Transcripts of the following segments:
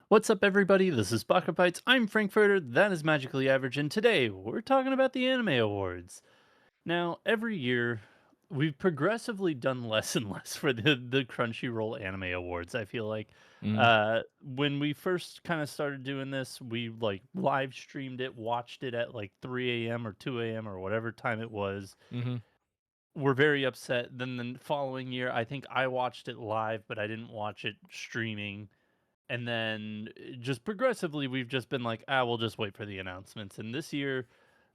What's up, everybody? This is BakaBites. I'm Frankfurter, that is Magically Average, and today we're talking about the Anime Awards. Now, every year, we've progressively done less and less for the Crunchyroll Anime Awards, I feel like. Mhm, When we first kind of started doing this, we like live streamed it, watched it at like 3 a.m. or 2 a.m. or whatever time it was. mhm. We're very upset. Then the following year, I think I watched it live, but I didn't watch it streaming. And then just progressively, we've just been like, we'll just wait for the announcements. And this year,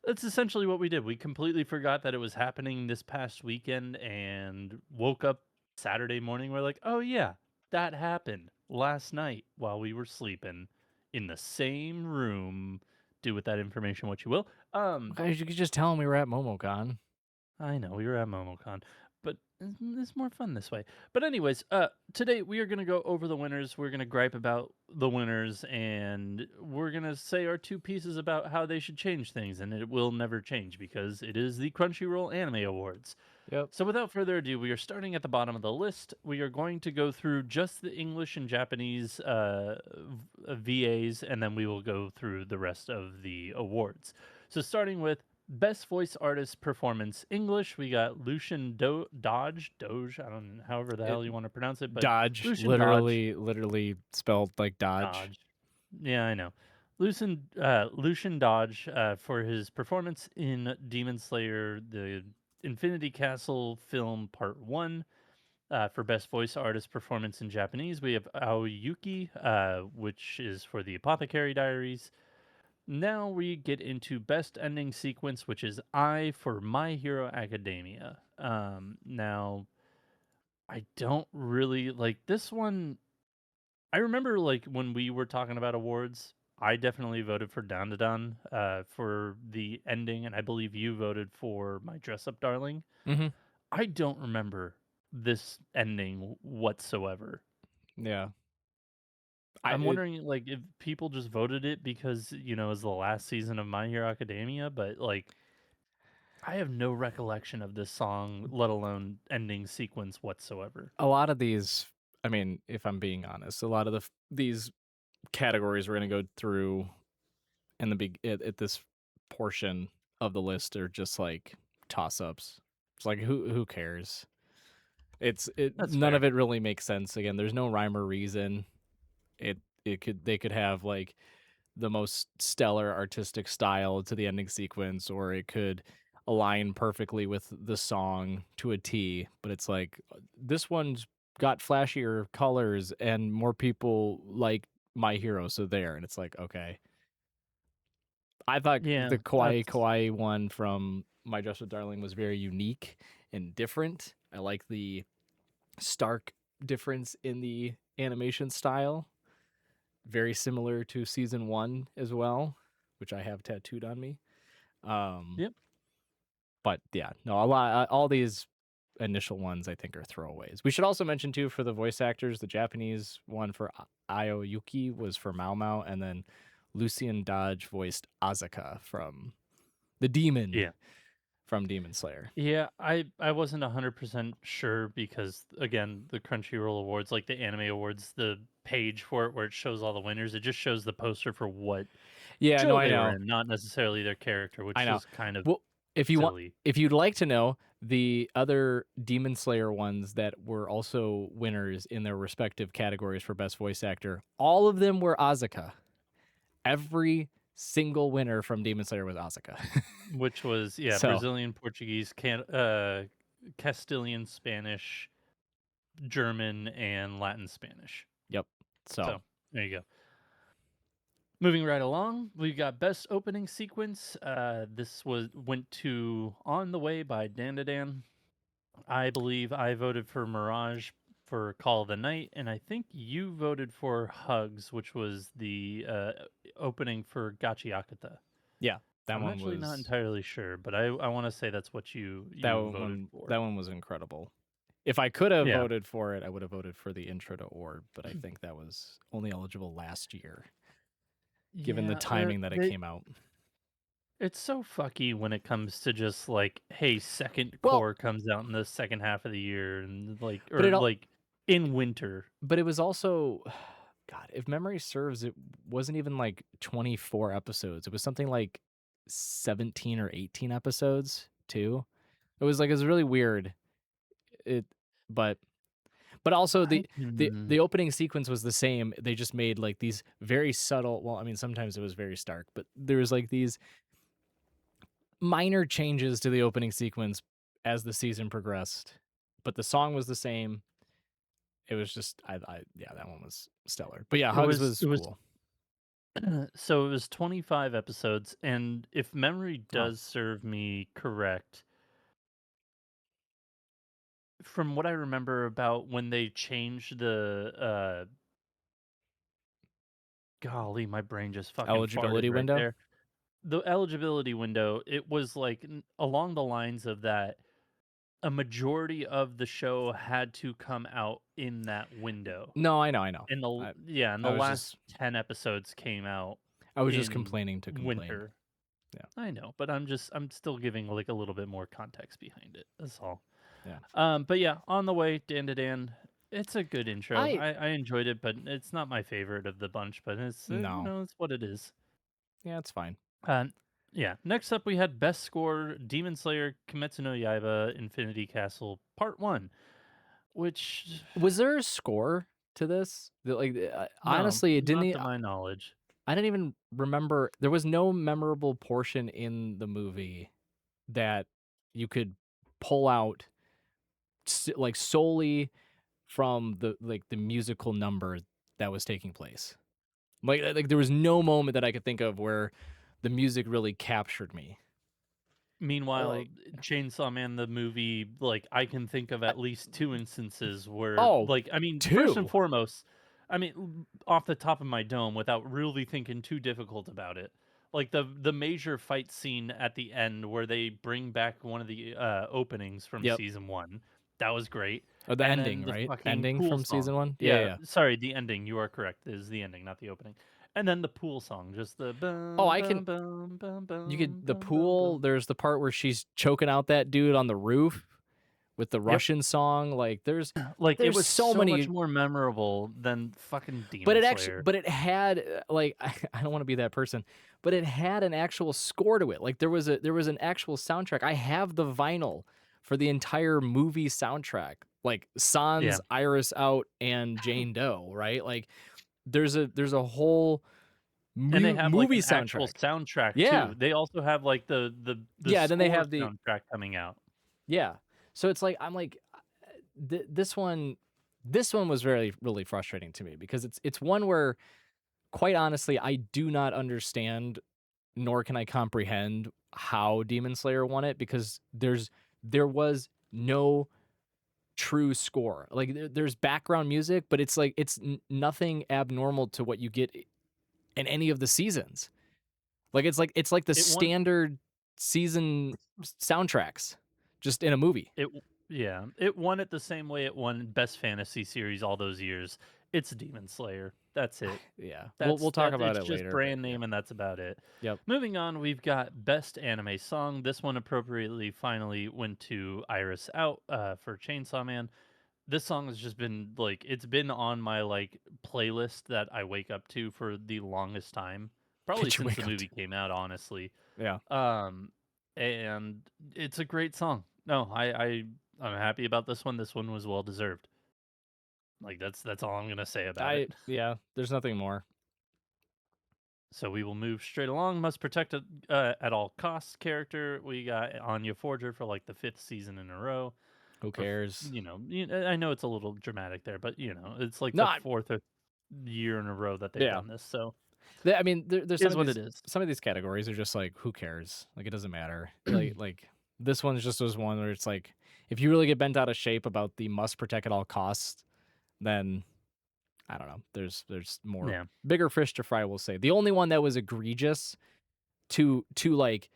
that's essentially what we did. We completely forgot that it was happening this past weekend and woke up Saturday morning. We're like, oh, yeah, that happened last night while we were sleeping in the same room. Do with that information what you will. Okay, you could just tell him we were at MomoCon. I know we were at MomoCon, but it's more fun this way. But anyways, today we are gonna go over the winners. We're gonna gripe about the winners, and we're gonna say our two pieces about how they should change things, and it will never change because it is the Crunchyroll Anime Awards. Yep. So without further ado, we are starting at the bottom of the list. We are going to go through just the English and Japanese VAs, and then we will go through the rest of the awards. So starting with Best Voice Artist Performance English, we got Lucian Doge, I don't know, however the It hell you want to pronounce it, but Dodge, Lucian Dodge, literally spelled like Dodge. Dodge. Yeah, I know. Lucian Dodge for his performance in Demon Slayer, the Infinity Castle film Part 1. For Best Voice Artist Performance in Japanese, we have Aoyuki, which is for the Apothecary Diaries. Now we get into Best Ending Sequence, which is I for My Hero Academia. Now, I don't really like this one. I remember like when we were talking about awards, I definitely voted for Down to Dun for the ending, and I believe you voted for My Dress Up Darling. Mhm. I don't remember this ending whatsoever. Yeah. I I'm it, wondering like if people just voted it because, it's the last season of My Hero Academia, but like I have no recollection of this song, let alone ending sequence whatsoever. a lot of these, I mean, if I'm being honest, a lot of these categories we're gonna go through in the at this portion of the list are just like toss ups. It's like who cares? That's None fair. of it really makes sense. Again, there's no rhyme or reason. It could they could have like the most stellar artistic style to the ending sequence, or it could align perfectly with the song to a T. But it's like this one's got flashier colors and more people like My Hero, so there. And it's like, okay. I thought Yeah, the Kawaii that's Kawaii one from My Dress with Darling was very unique and different. I like the stark difference in the animation style, very similar to season 1 as well, which I have tattooed on me. Um, yep. but yeah, no, a lot all these initial ones I think are throwaways. We should also mention too for the voice actors, the Japanese one for Ayo Yuki was for Mao Mao, and then Lucian Dodge voiced Azaka from the demon Yeah. from Demon Slayer. Yeah, I wasn't 100% sure because again, the Crunchyroll Awards, like the Anime Awards, the page for it where it shows all the winners, it just shows the poster for what Yeah, no, show I they were know. in, not necessarily their character, I which know. is kind of Well, silly. if you'd like to know the other Demon Slayer ones that were also winners in their respective categories for best voice actor, all of them were Asuka. Every single winner from Demon Slayer was Asuka. Which was, yeah, So, Brazilian, Portuguese, Castilian, Spanish, German, and Latin Spanish. yep. So, So there you go. Moving right along, we've got best opening sequence. This went to "On the Way" by Dandadan. I believe I voted for Mirage for Call of the Night, and I think you voted for Hugs, which was the opening for Gachiakata. yeah, that I'm one actually not was entirely sure, but I want to say that's what you voted that for. one was incredible. If I could have Yeah, voted for it, I would have voted for the intro to Orb, but I think that was only eligible last year given the yeah. timing that it came out. It's so fucky when it comes to just like, hey, second Well, core comes out in the second half of the year, and like, but or like in winter. it was also God, if memory serves, it wasn't even like 24 episodes. It was something like 17 or 18 episodes too. It was really weird. It but also I the can. opening sequence was the same. They just made like these very subtle, well, I mean sometimes it was very stark, but there was like these minor changes to the opening sequence as the season progressed. But the song was the same. It was just I yeah, that one was stellar. But yeah, It Hugs was was it was cool. so it was 25 episodes, and if memory Oh, does serve me correct, from what I remember about when they changed the golly, my brain just fucking farted eligibility right window? there. The eligibility window, it was like along the lines of that a majority of the show had to come out in that window. No, I know. And the I yeah, and I the was last just 10 episodes came out in complaining to complain. winter. Yeah, I know, but I'm still giving like a little bit more context behind it. That's all. yeah. But yeah, on the way, Dan to Dan. It's a good intro. I I enjoyed it, but it's not my favorite of the bunch. But it's no. it's what it is. Yeah, it's fine. Uh, yeah. Next up, we had best score: Demon Slayer, Kimetsu no Yaiba, Infinity Castle, Part One. Which Was there a score to this? no, Honestly, it didn't. not to my knowledge. I didn't even remember. There was no memorable portion in the movie that you could pull out like solely from the musical number that was taking place. Like there was no moment that I could think of where the music really captured me. Meanwhile, Like, Chainsaw Man the movie, like, I can think of I, at least 2 instances where oh, like, I mean, first and two. foremost, I mean, off the top of my dome without really thinking too difficult about it, like, the major fight scene at the end where they bring back one of the, openings from Yep. season 1, that was great, Or the and ending, then the right? fucking Ending pool from song. season one. Yeah, Yeah, yeah. sorry, the ending, you are correct, it is the ending, not the opening, and then the pool song, just the Oh, bum, I can. bum, bum, bum, You could bum, the bum, bum, pool. bum. There's the part where she's choking out that dude on the roof with the Yep. Russian song. Like Like, it there's was so so much many. more memorable than fucking But Demon it actually, Slayer. but it had like I don't want to be that person, but it had an actual score to it. Like there was an actual soundtrack. I have the vinyl for the entire movie soundtrack, like Yeah, Sans, Iris Out, and Jane Doe. Right? Like there's a whole and they have, like, movie an actual soundtrack. soundtrack Yeah, too. They also have, like, the yeah. Then they score have the soundtrack coming out. yeah. So it's like I'm like this one. This one was very really frustrating to me because it's one where quite honestly I do not understand nor can I comprehend how Demon Slayer won it because there was no true score. Like there's background music, but it's like it's nothing abnormal to what you get in any of the seasons. Like it's like the It won standard season soundtracks just in a movie. it w yeah, it won it the same way it won Best Fantasy Series all those years. It's Demon Slayer. That's it. Yeah. We'll That's talk that about it's it just later, but brand yeah. name and that's about it. Yep. Moving on, we've got Best Anime Song. This one appropriately finally went to Iris Out, for Chainsaw Man. This song has just been like it's been on my like playlist that I wake up to for the longest time. Probably Did you since the wake up to? movie came out, honestly. Yeah. Um and it's a great song. No, I'm happy about this one. This one was well deserved. Like that's all I'm going to say about it. Yeah, there's nothing more. So we will move straight along. Must protect it at all costs character. We got Anya Forger for like the 5th season in a row. Who Or cares? I know it's a little dramatic there, but it's like No, the 4th or year in a row that they've yeah. done this. So I mean, there's is what it is. some of these categories are just like, who cares? Like, it doesn't matter. Like this one's just was one where it's like, if you really get bent out of shape about the must protect at all costs, then I don't know. There's more Yeah. bigger fish to fry. We'll say the only one that was egregious to like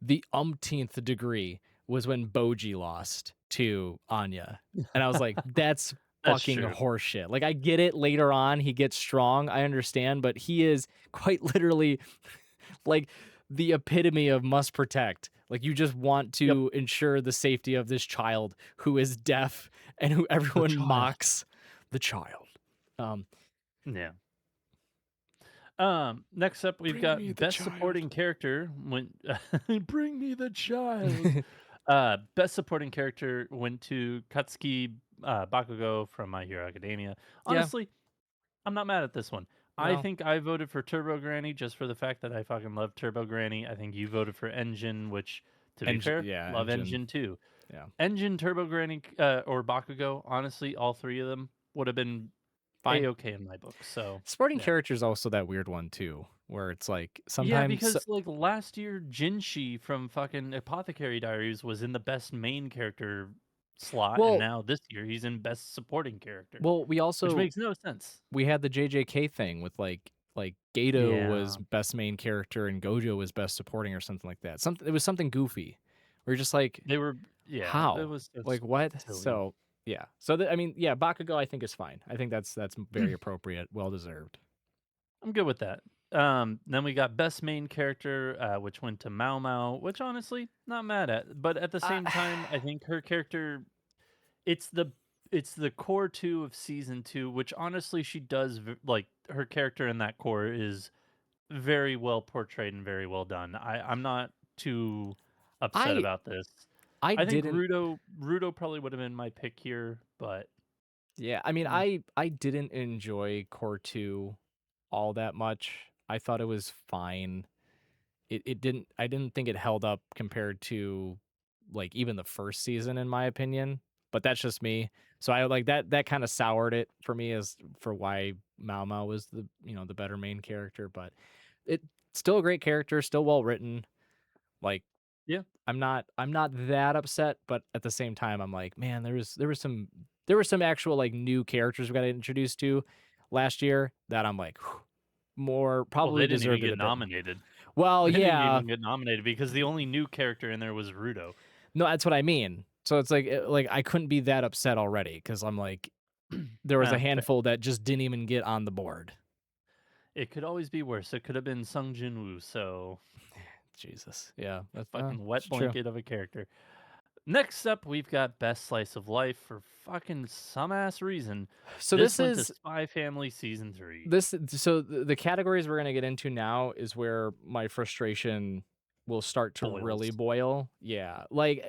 the umpteenth degree was when Boji lost to Anya. And I was like, that's That's fucking true. horseshit. Like I get it later on, he gets strong, I understand, but he is quite literally like the epitome of must protect. Like you just want Yep. to ensure the safety of this child who is deaf and who The everyone child. mocks the child. Um Yeah. Next up, we've Bring me got the best child. supporting character. When bring me the child. Best supporting character went to Katsuki Bakugo from My Hero Academia. Yeah, Honestly, I'm not mad at this one. I no, think I voted for Turbo Granny just for the fact that I fucking love Turbo Granny. I think you voted for Engine, which, to be fair, love engine, Engine too. yeah, Engine, Turbo Granny, or Bakugo, honestly, all three of them would have been fine. a-okay in my book. So, Sporting yeah. character is also that weird one too, where it's like Yeah, sometimes. because like last year, Jinshi from fucking Apothecary Diaries was in the best main character slot, and Well, now this year he's in best supporting character, well, we which also makes no sense. we had the JJK thing with like Gato was Yeah, best main character and Gojo was best supporting or something like that. Something it was something goofy. Where you're just like, they were. Yeah, it how? was just Like what? silly. So yeah. So I mean, yeah, Bakugo I think is fine. I think that's very appropriate, well deserved. I'm good with that. Then we got best main character, which went to Mao Mao, which honestly not mad at, but at the Uh, same time, I think her character it's the it's the core 2 of season 2, which honestly she does like her character in that core is very well portrayed and very well done. I'm not too upset I about this. I I think didn't. Rudo probably would have been my pick here, but Yeah, I mean, mm, I didn't enjoy Core 2 all that much. I thought it was fine. It didn't I didn't think it held up compared to like even the first season in my opinion, but that's just me. So I like that kind of soured it for me as for why Mao Mao was the, the better main character, but it still a great character, still well written. Like yeah. I'm not that upset, but at the same time, I'm like, man, there were some actual like new characters we got introduced to last year that I'm like, whew, more Well, they probably didn't even deserved it get a bit. nominated. Well, They didn't yeah, even get nominated because the only new character in there was Rudo. no, that's what I mean. So it's like I couldn't be that upset already because I'm like, there was a Fair. handful that just didn't even get on the board. It could always be worse. It could have been Sung Jinwoo, so Jesus, yeah, that's fucking it's wet true. blanket of a character. Next up, we've got Best Slice of Life for fucking some ass reason. So This this went to is Spy Family Season 3. this so the categories we're gonna get into now is where my frustration will start to really Boils. boil. Yeah, like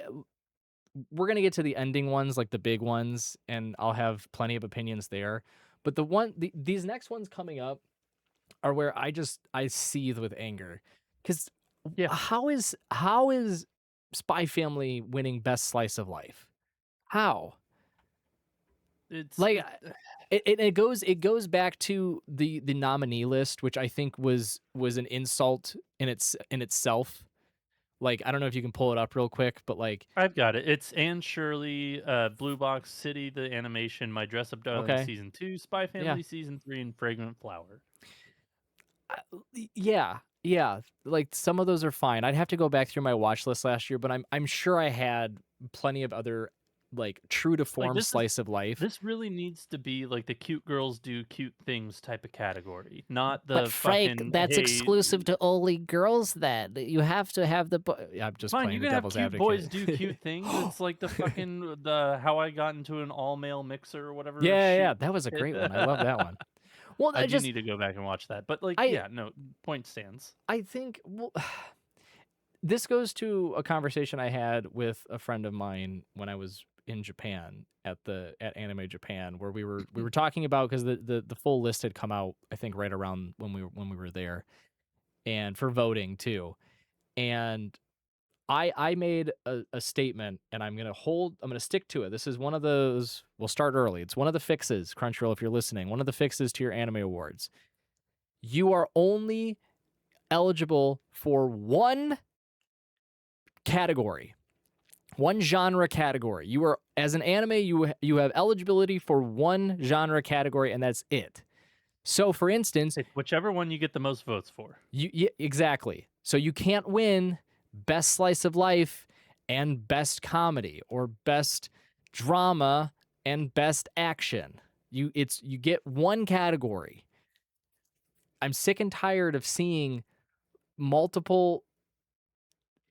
we're gonna get to the ending ones, like the big ones, and I'll have plenty of opinions there. But these next ones coming up are where I seethe with anger because Yeah, how is Spy Family winning Best Slice of Life? How? it's Like it. it goes back to the nominee list, which I think was an insult in itself. Like I don't know if you can pull it up real quick, but like I've got it. It's Anne Shirley, Blue Box City, the animation, My Dress Up Darling okay, Season 2, Spy yeah, Family Season 3, and Fragrant Flower. yeah, yeah. Like some of those are fine. I'd have to go back through my watch list last year, but I'm sure I had plenty of other like true to Like form slice of life. this really needs to be like the cute girls do cute things type of category, not But the Frank, fucking that's hey. exclusive to only girls. Then you have to have the. I'm just Fine, playing you the can have devil's cute advocate. boys do cute things. It's like the fucking the How I Got Into an All Male Mixer or whatever Yeah, shit. yeah, that was a great one. I love that one. Well, I do need to go back and watch that. But like, I yeah, no, point stands. I think well, this goes to a conversation I had with a friend of mine when I was in Japan at Anime Japan, where we were talking about because the full list had come out I think right around when we were there, and for voting too, and I made a statement and I'm gonna stick to it. This is one of those we'll start early. It's one of the fixes, Crunchyroll, if you're listening, one of the fixes to your anime awards. You are only eligible for one category, one genre category. You are as an anime, you have eligibility for one genre category, and that's it. So, for instance, It's whichever one you get the most votes for. exactly. So you can't win best slice of life and best comedy or best drama and best action. You get one category. I'm sick and tired of seeing multiple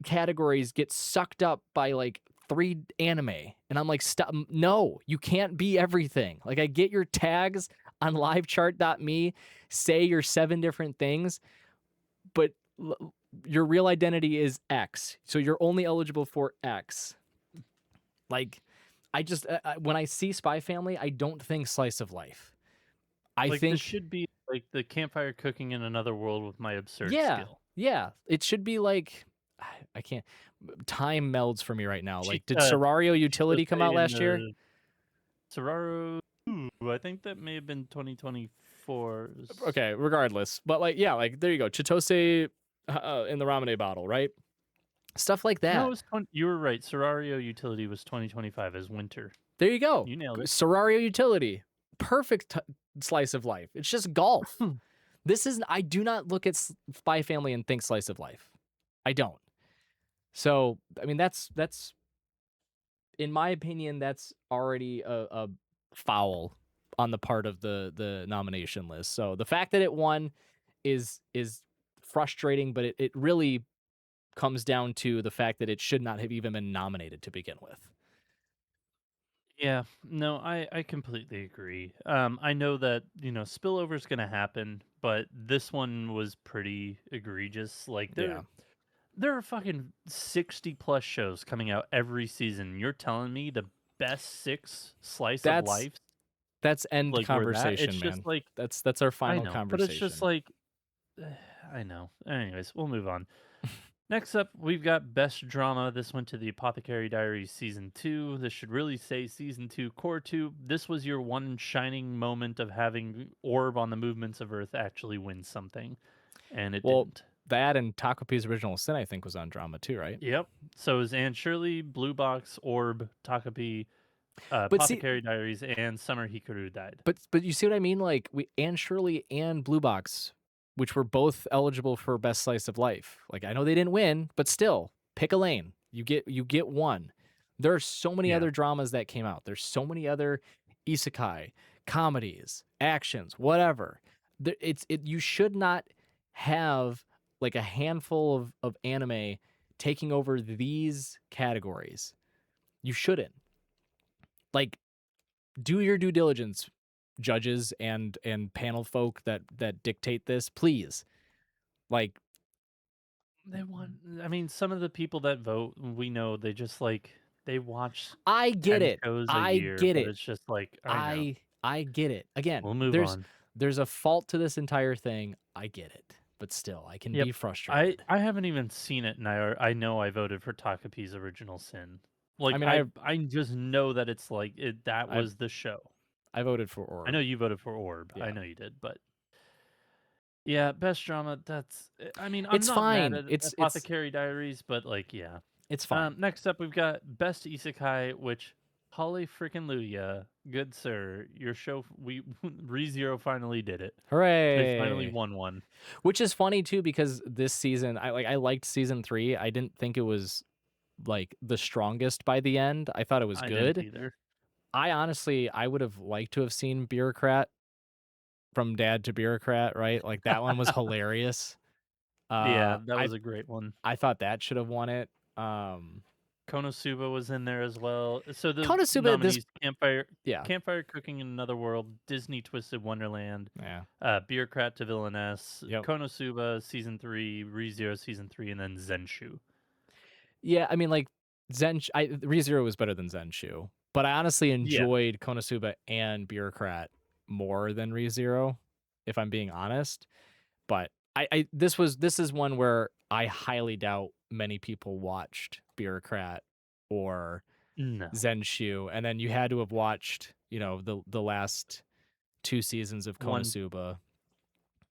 categories get sucked up by like three anime, and I'm like, stop. No, you can't be everything. Like I get your tags, on livechart.me, say your 7 different things, but your real identity is X. So you're only eligible for X. Like, I just when I see Spy Family, I don't think slice of life. I Like, this think should be like the campfire cooking in another world with my absurd yeah, skill. yeah. It should be like I can't time melds for me right now. Chi Like, did Serario Utility come out Chitose and last year? the Soraro, I think that may have been 2024's. Okay, regardless. But like, yeah, like there you go. Chitose in the ramune bottle, right? Stuff like No, it that. was you were right, Serario Utility was 2025 as winter. There you go. You nailed it. Serario Utility. Perfect slice of life. It's just golf. This is I do not look at Spy Family and think slice of life. I don't. So, I mean that's in my opinion that's already a foul on the part of the nomination list. So, the fact that it won is frustrating, but it really comes down to the fact that it should not have even been nominated to begin with. Yeah, no, I completely agree. I know that, spillover is gonna happen, but this one was pretty egregious. Like, Yeah. there are fucking 60 plus shows coming out every season. You're telling me the best 6 slice of That's life, that's end like, were that? It's conversation, just man. like, That's our I final know, but it's just conversation. like, I know. Anyways, we'll move on. Next up, we've got Best Drama. This went to the Apothecary Diaries Season 2. This should really say Season 2, Core 2. This was your one shining moment of having Orb on the Movements of Earth actually win something, and it Well, didn't. that and Taco P's Original Sin, I think, was on drama too, right? Yep. So is Anne Shirley, Blue Box, Orb, Takapi, But see, Apothecary Diaries, and Summer Hikaru died. but you see what I mean? Like we Anne Shirley and Blue Box, which were both eligible for Best Slice of Life. Like I know they didn't win, but still, pick a lane. You get one. There are so many Yeah. other dramas that came out. There's so many other isekai, comedies, actions, whatever. You should not have like a handful of anime taking over these categories. You shouldn't. Like do your due diligence, judges and panel folk that dictate this, please. Like They want, I mean, some of the people that vote, we know they just like, they watch I get 10 it. shows a I year, get but it. it's just like, I know. I get it. Again, We'll move there's on. there's a fault to this entire thing. I get it. But still, I can Yep. be I frustrated. I haven't even seen it, and I know I voted for Takapi's Original Sin. I Like, mean, I just know that it's like, that I was the show. I voted for I know Orb. you voted for Orb. I Yeah. know you did, but yeah, best drama, I mean, I'm It's not mad fine. at It's Apothecary Diaries, but, like, yeah. it's fine. Next up, we've got Best Isekai, which, holy freaking Luya, good sir, your show, ReZero finally did it. They finally Hooray. won one. Which is funny too because this season I liked season 3. I didn't think it was like the strongest by the end. I thought it was I didn't good. either. I would have liked to have seen Bureaucrat from Dad to Bureaucrat, right? Like that one was hilarious. Yeah, Uh that I was a great one. I thought that should have won it. Um Konosuba was in there as well. So the Konosuba at this nominees: Campfire, yeah. Campfire Cooking in Another World, Disney Twisted Wonderland, Yeah. Bureaucrat to Villainess, Yep. Konosuba Season 3, ReZero Season 3, and then Zenshu. Yeah, I mean like ReZero was better than Zenshu, but I honestly Yeah. enjoyed Konosuba and Bureaucrat more than ReZero, if I'm being honest. But this is one where I highly doubt many people watched Bureaucrat or No. Zenshu, and then you had to have watched, the last 2 seasons of One. Konosuba.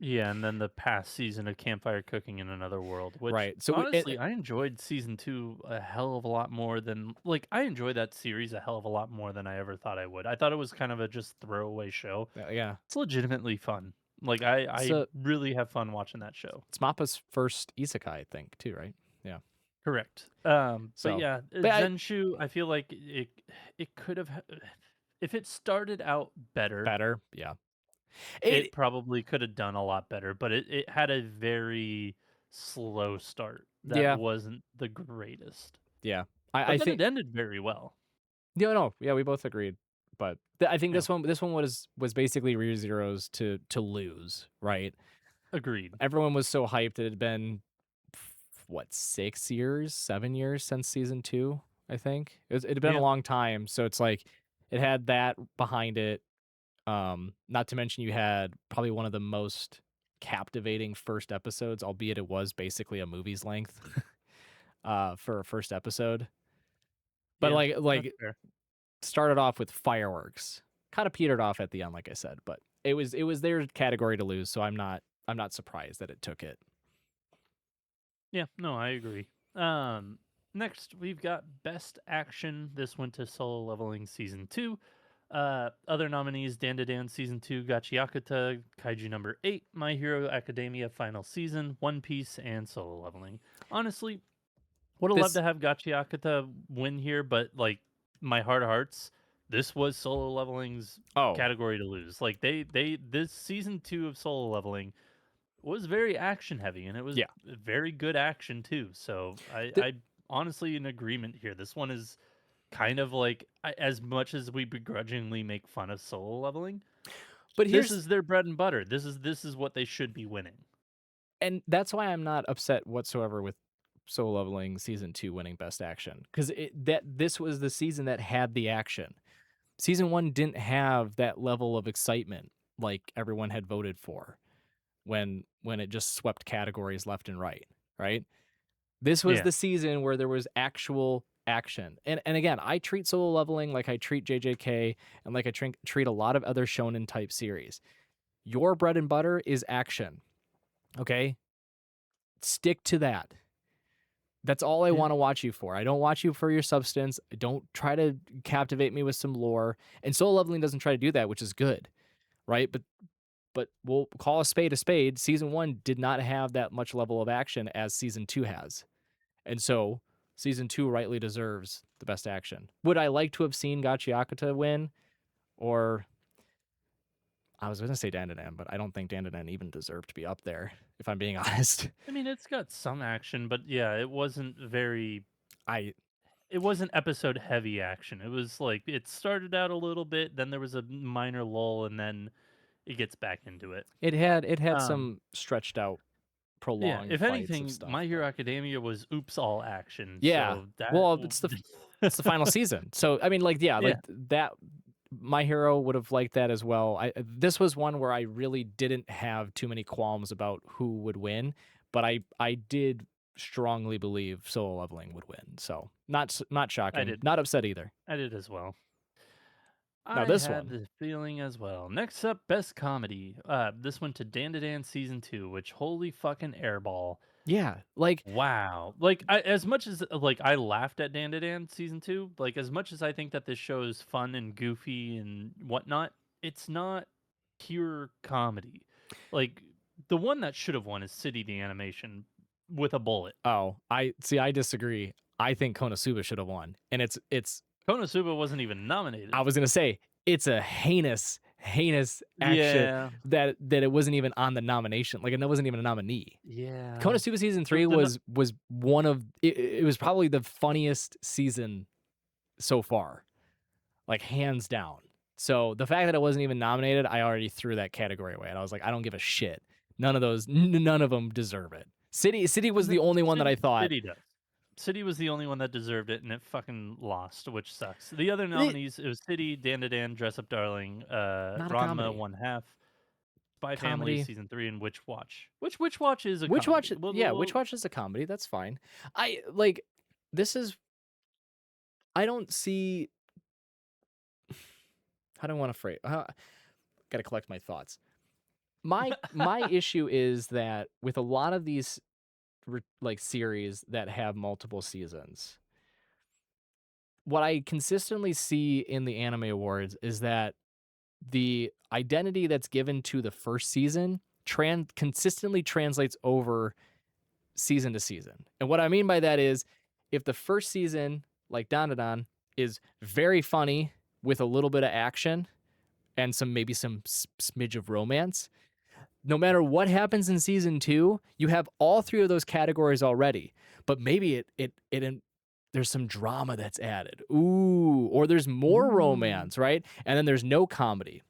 Yeah, and then the past season of Campfire Cooking in Another World, which Right. So honestly I enjoyed season 2 a hell of a lot more than, like, I enjoyed that series a hell of a lot more than I ever thought I would. I thought it was kind of a just throwaway show. yeah. It's legitimately fun. Like, I So really have fun watching that show. it's Mappa's first isekai, I think, too, right? Yeah. Correct. But So, yeah, but Zenshu, I feel like it could have, if it started out better, better, yeah. it It probably could have done a lot better, but it had a very slow start that yeah, wasn't the greatest. yeah. But I then it think ended very well. no, no, yeah, we both agreed. But I think Yeah, this one was basically ReZero's to lose, right? agreed. Everyone was so hyped. It had been what 6 years, 7 years since season two. I think it had been a Yeah, long time. So it's like it had that behind it. Not to mention you had probably one of the most captivating first episodes, albeit it was basically a movie's length for a first episode. But yeah, like that's like fair. started off with fireworks. Kind of petered off at the end, like I said, but it was their category to lose, so I'm not surprised that it took it. Yeah, no, I agree. Um, Next we've got Best Action. This went to Solo Leveling Season 2. Other nominees: Dan Season 2, Gachiakuta, Kaiju Number 8, My Hero Academia Final Season, One Piece, and Solo Leveling. Honestly, would have loved This to have Gachiakuta win here, but like my heart of hearts, this was Solo Leveling's oh, category to lose. Like this season 2 of Solo Leveling was very action heavy, and it was yeah. very good action too. So Th- I honestly in agreement here. This one is kind of like as much as we begrudgingly make fun of Solo Leveling, but this here's is their bread and butter. This is what they should be winning. and that's why I'm not upset whatsoever with Solo Leveling season 2 winning best action cuz that this was the season that had the action. Season 1 didn't have that level of excitement like everyone had voted for when it just swept categories left and right, right? This was Yeah, the season where there was actual action. And again, I treat Solo Leveling like I treat JJK and like I treat a lot of other shonen type series. Your bread and butter is action, okay? Stick to that. That's all I yeah. want to watch you for. I don't watch you for your substance. Don't try to captivate me with some lore. And Solo Leveling doesn't try to do that, which is good, right? But we'll call a spade a spade. Season 1 did not have that much level of action as season 2 has. And so season 2 rightly deserves the best action. Would I like to have seen Gachiakuta win? Or I was going to say Dandadan, but I don't think Dandadan even deserved to be up there, if I'm being honest. I mean, it's got some action, but yeah, it wasn't very. I It wasn't episode heavy action. It was like it started out a little bit, then there was a minor lull, and then it gets back into it. it had Um, some stretched out yeah, prolonged if fights of anything, stuff, My Hero but Academia was oops all action. yeah. So that Well, it's the final season. So I mean like yeah, yeah, like that my hero would have liked that as well. This was one where I really didn't have too many qualms about who would win, but I did strongly believe Solo Leveling would win. So not I shocking, did. not upset either. I did as well. Now I this had one, the feeling as well. Next up, best comedy. This went to Dan season 2, which holy fucking airball. yeah, like Wow. Like as much as like I laughed at Dan season 2, like as much as I think that this show is fun and goofy and whatnot, it's not pure comedy. Like the one that should have won is City the Animation with a bullet. oh I see I disagree. I think Konosuba should have won, and it's Konosuba wasn't even I nominated. was gonna say it's a heinous action Yeah. that it wasn't even on the nomination. Like it wasn't even a nominee. Yeah. Konosuba season The, 3 the no- was one of it was probably the funniest season so far, like hands down. So the fact that it wasn't even nominated, I already threw that category away. And I was like, I don't give a shit. None of them deserve it. City was no, the only one that I thought City does. City was the only one that deserved it, and it fucking lost, which sucks. The other "Eh, nominees, it was City, Dan, Dress Up Darling, not a Ranma comedy. One Half, Spy Family Comedy. Season 3, and Witch Watch. Witch Watch is a Witch comedy. Watch, yeah, Witch Watch is a comedy. That's fine. I like this is I don't see how do I want to phrase gotta collect my thoughts. My issue is that with a lot of these like series that have multiple seasons, what I consistently see in the anime awards is that the identity that's given to the first season consistently translates over season to season. And what I mean by that is if the first season, like Dandadan, is very funny with a little bit of action and maybe some smidge of romance, no matter what happens in season 2, you have all three of those categories already. But maybe it there's some drama that's added. Ooh, or there's more Ooh. romance, right? And then there's no comedy.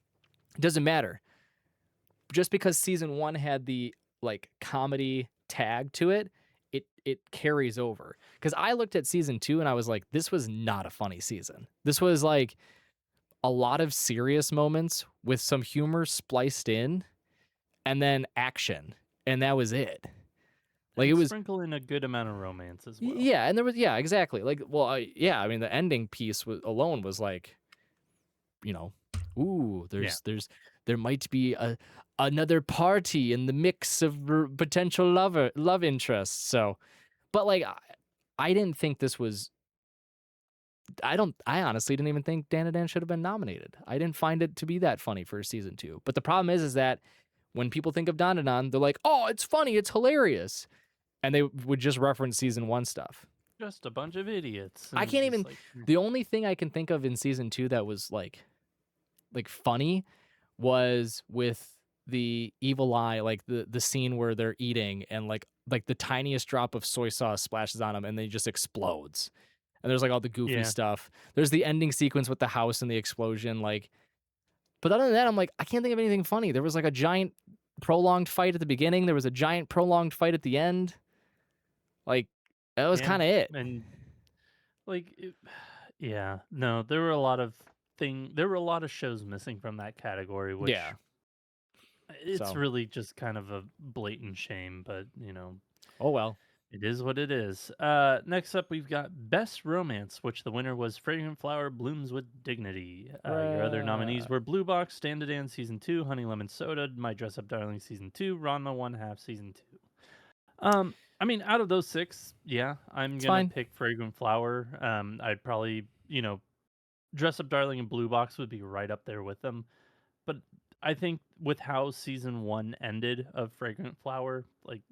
It doesn't matter. Just because season 1 had the like comedy tag to it, it carries over. Cuz I looked at season 2 and I was like, this was not a funny season. This was like a lot of serious moments with some humor spliced in and then action. And that was it. Like it And was sprinkle in a good amount of romance as well. yeah, and there was yeah, exactly. Like well, yeah, I mean the ending piece alone was like, you know, ooh, Yeah. there might be another party in the mix of potential love interests. So, but like I didn't think this was I honestly didn't even think Dan and Dan should have been nominated. I didn't find it to be that funny for season 2. But the problem is that when people think of Dan and Dan, they're like, "Oh, it's funny, it's hilarious." And they would just reference season 1 stuff. Just a bunch of idiots, I and can't just even like, the only thing I can think of in season 2 that was like funny was with the evil eye, like the scene where they're eating and like the tiniest drop of soy sauce splashes on them and then it just explodes. And there's like all the goofy yeah, stuff. There's the ending sequence with the house and the explosion, like but other than that, I'm like, I can't think of anything funny. There was like a giant prolonged fight at the beginning. There was a giant prolonged fight at the end. Like that was yeah, kind of it. and like, yeah, no, there were a lot of there were a lot of shows missing from that category, which Yeah. it's So, really just kind of a blatant shame, but oh well. it is what it is. Next up, we've got Best Romance, which the winner was Fragrant Flower Blooms with Dignity. Your other nominees Right. were Blue Box, Stand to Dance Season 2, Honey Lemon Soda, My Dress Up Darling Season 2, Ranma 1/2 Season 2. I mean, out of those six, yeah, I'm It's gonna fine. pick Fragrant Flower. I'd probably, Dress Up Darling and Blue Box would be right up there with them. But I think with how season one ended of Fragrant Flower, like,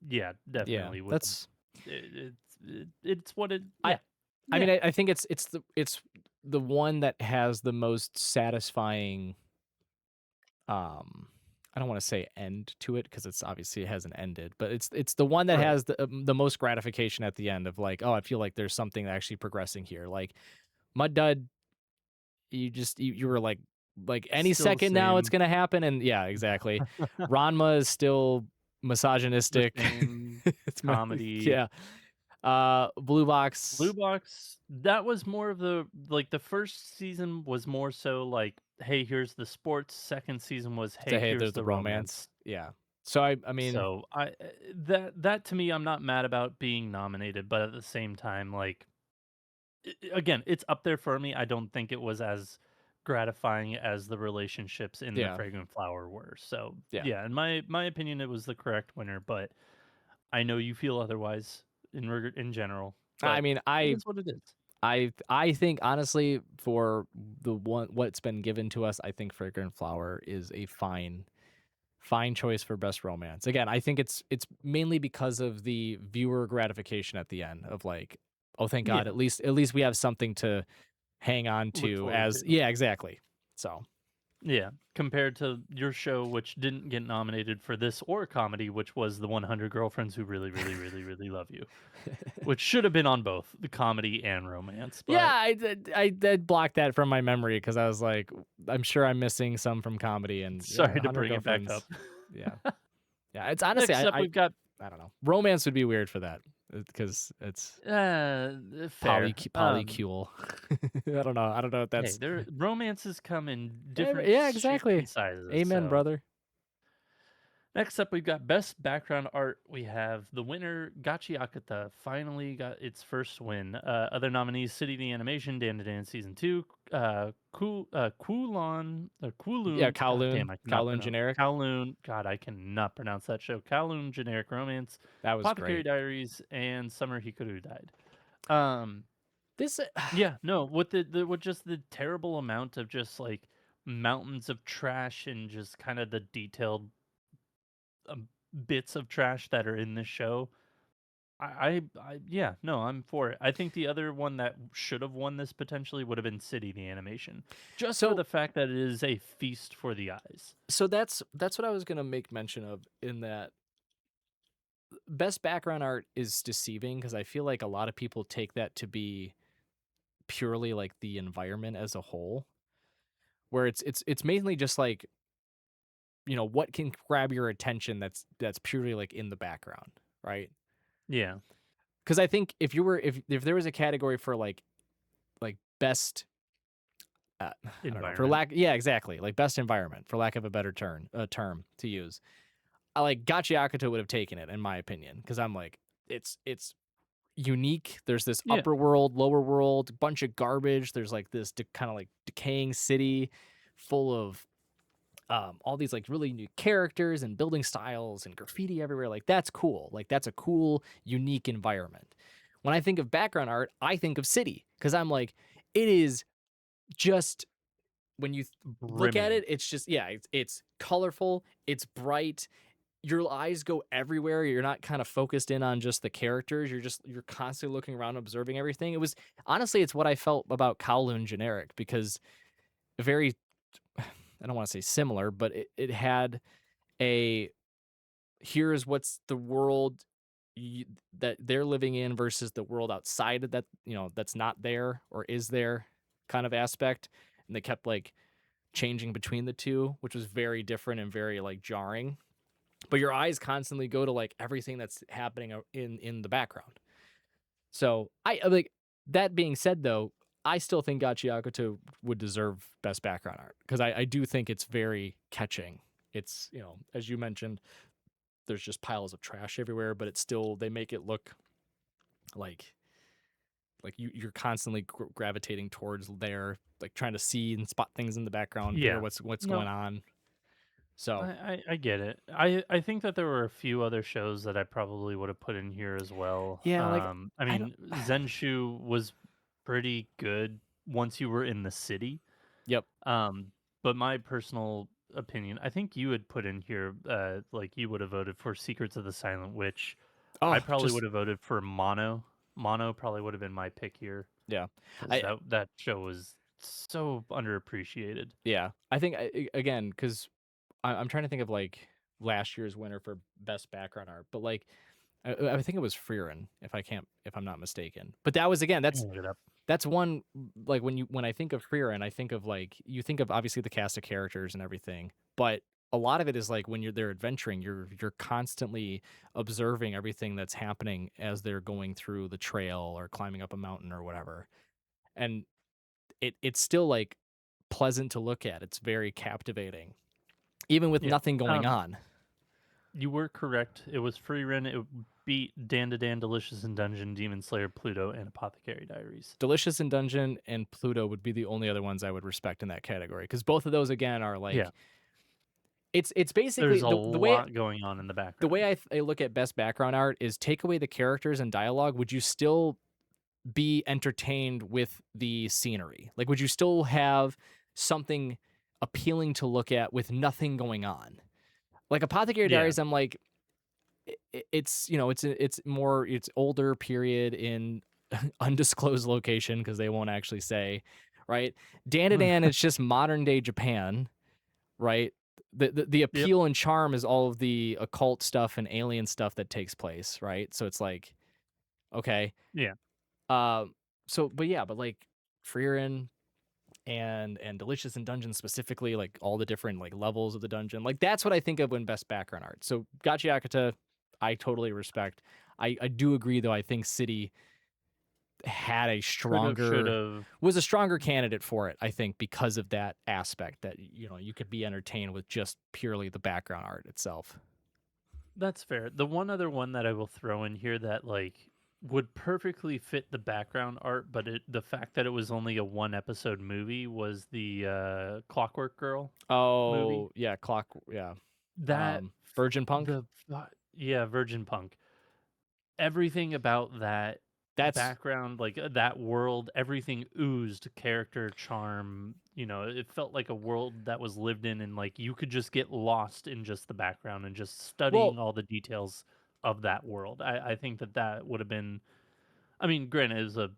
yeah, Yeah. definitely would. That's It's what it. I Yeah, I yeah, mean, I think it's the one that has the most satisfying, um, I don't wanna say end to it because it's obviously it hasn't ended, but it's the one that right. has the most gratification at the end of like, "Oh, I feel like there's something actually progressing here." Like, Mud Dud, you were like, "Any Still the second now it's same, gonna happen," and yeah, exactly. Ranma is still the misogynistic. same It's my comedy. yeah. Blue Blue Box Box, that was more of the like the first season was more so like, hey, here's the sports. Second season was, to, hey, "Hey, here's there's the the romance." romance. Yeah. So I mean, So that to me, I'm not mad about being nominated, but at the same time, like, again, it's up there for me. I don't think it was as gratifying as the relationships in the yeah, Fragrant Flower were. So yeah. yeah, in my opinion, it was the correct winner. But I know you feel otherwise in general. I But mean, it is what it is. I think honestly for the one what's been given to us, I think Fragrant Flower is a fine choice for best romance. Again, I think it's mainly because of the viewer gratification at the end of like, oh thank God, Yeah, at least we have something to hang on look to forward as to. yeah, exactly. So Yeah, compared to your show, which didn't get nominated for this or comedy, which was the 100 Girlfriends Who Really, Really, Really, Really Love You, which should have been on both the comedy and romance. yeah, But I did block that from my memory because I was like, I'm sure I'm missing some from comedy and yeah, sorry to 100 bring it back up. Girlfriends. Yeah. Yeah, it's honestly, Next up, we've got I don't know. Romance would be weird for that because it's fair. polycule. I don't know if Hey, that's there romances come in different yeah, shapes and exactly. sizes. Amen, So brother. next up, we've got Best Background Art. We have the winner, Gachi Akata, finally got its first win. Other nominees, City the Animation, Dan to Dan Season 2, Kulon, or Yeah, Kulun, God damn, Kowloon, I cannot Kowloon pronounce, generic. Kowloon, God, I cannot pronounce that show, Kowloon Generic Romance, That was Apothecary great. Diaries, and Summer Hikaru Died. Um, This yeah, no, with with just the terrible amount of just like mountains of trash and just kind of the detailed um, bits of trash that are in this show. Yeah, no, I'm for it. I think the other one that should have won this potentially would have been City the Animation, just for so the fact that it is a feast for the eyes. that's what I was gonna make mention of in that best background art is deceiving because I feel like a lot of people take that to be purely like the environment as a whole, where it's mainly just like, what can grab your attention that's purely like in the background, right? Yeah, Because I think if there was a category for like best I don't know, for environment. lack yeah, exactly, like best environment for lack of a better term to use. I like Gachi would have taken it in my opinion because I'm like it's unique. There's this Yeah, upper world, lower world, bunch of garbage. There's like this kind of like decaying city full of all these like really new characters and building styles and graffiti everywhere. Like that's cool. Like that's a cool, unique environment. When I think of background art, I think of city because I'm like, it is just when you look at brimming. it, it's just yeah, it's colorful, it's bright. Your eyes go everywhere. You're not kind of focused in on just the characters. You're constantly looking around, observing everything. It was honestly, it's what I felt about Kowloon generic because very I don't want to say similar, but it had a here's what's the world that they're living in versus the world outside of that, that's not there or is there kind of aspect. And they kept like changing between the two, which was very different and very like jarring. But your eyes constantly go to like everything that's happening in the background. So like that being said though, I still think Gachiakoto would deserve best background art because I do think it's very catching. It's, as you mentioned, there's just piles of trash everywhere, but it's still they make it look like you're constantly gravitating towards there, like trying to see and spot things in the background, figure out Yeah. what's going No, on. So I get it. I think that there were a few other shows that I probably would have put in here as well. yeah, like I I don't. mean, Zenshu was pretty good once you were in the city. Yep. Um, but my personal opinion, I think you had put in here, like you would have voted for Secrets of the Silent Witch. I Oh, probably would just have voted for Mono. Mono probably would have been my pick here yeah. because I that show was so underappreciated. Yeah. I think again because I'm trying to think of like last year's winner for best background art, but like I think it was Frieren if I'm not mistaken. But that was again I can look it up. that's one like when I think of Frieren, I think of like you think of obviously the cast of characters and everything, but a lot of it is like when you're there adventuring, you're constantly observing everything that's happening as they're going through the trail or climbing up a mountain or whatever. And it's still like pleasant to look at. It's very captivating, even with Yeah. nothing going on. You were correct. It was free run. It beat Dan to Dan, Delicious in Dungeon, Demon Slayer, Pluto, and Apothecary Diaries. Delicious in Dungeon and Pluto would be the only other ones I would respect in that category because both of those again are Yeah. like it's There's basically a lot going on in the the way background. I look at best background art is take away the characters and dialogue. Would you still be entertained with the scenery? Like, would you still have something appealing to look at with nothing going on? Like Apothecary Yeah. Diaries, I'm like, it's it's more it's older period in undisclosed location because they won't actually say, right? Dan to Dan, it's just modern day Japan, right? The Yep. appeal and charm is all of the occult stuff and alien stuff that takes place, right? So it's like, okay. Yeah. Um, but yeah, but like Frieren and Delicious in Dungeon specifically, like all the different like levels of the dungeon, like that's what I think of when best background art. So Gachi I totally respect. I do agree though. I think City had a Could have, should stronger have. was a stronger candidate for it. I think because of that aspect that you could be entertained with just purely the background art itself. That's fair. The one other one that I will throw in here that like would perfectly fit the background art, but the fact that it was only a one episode movie was the Clockwork Girl movie. Oh yeah, clock yeah. That Virgin Punk. yeah, Virgin Punk. Everything about that That's background, like, that world, everything oozed character charm, it felt like a world that was lived in and, like, you could just get lost in just the background and just well, studying all the details of that world. I think that that would have been, I mean, granted, it was a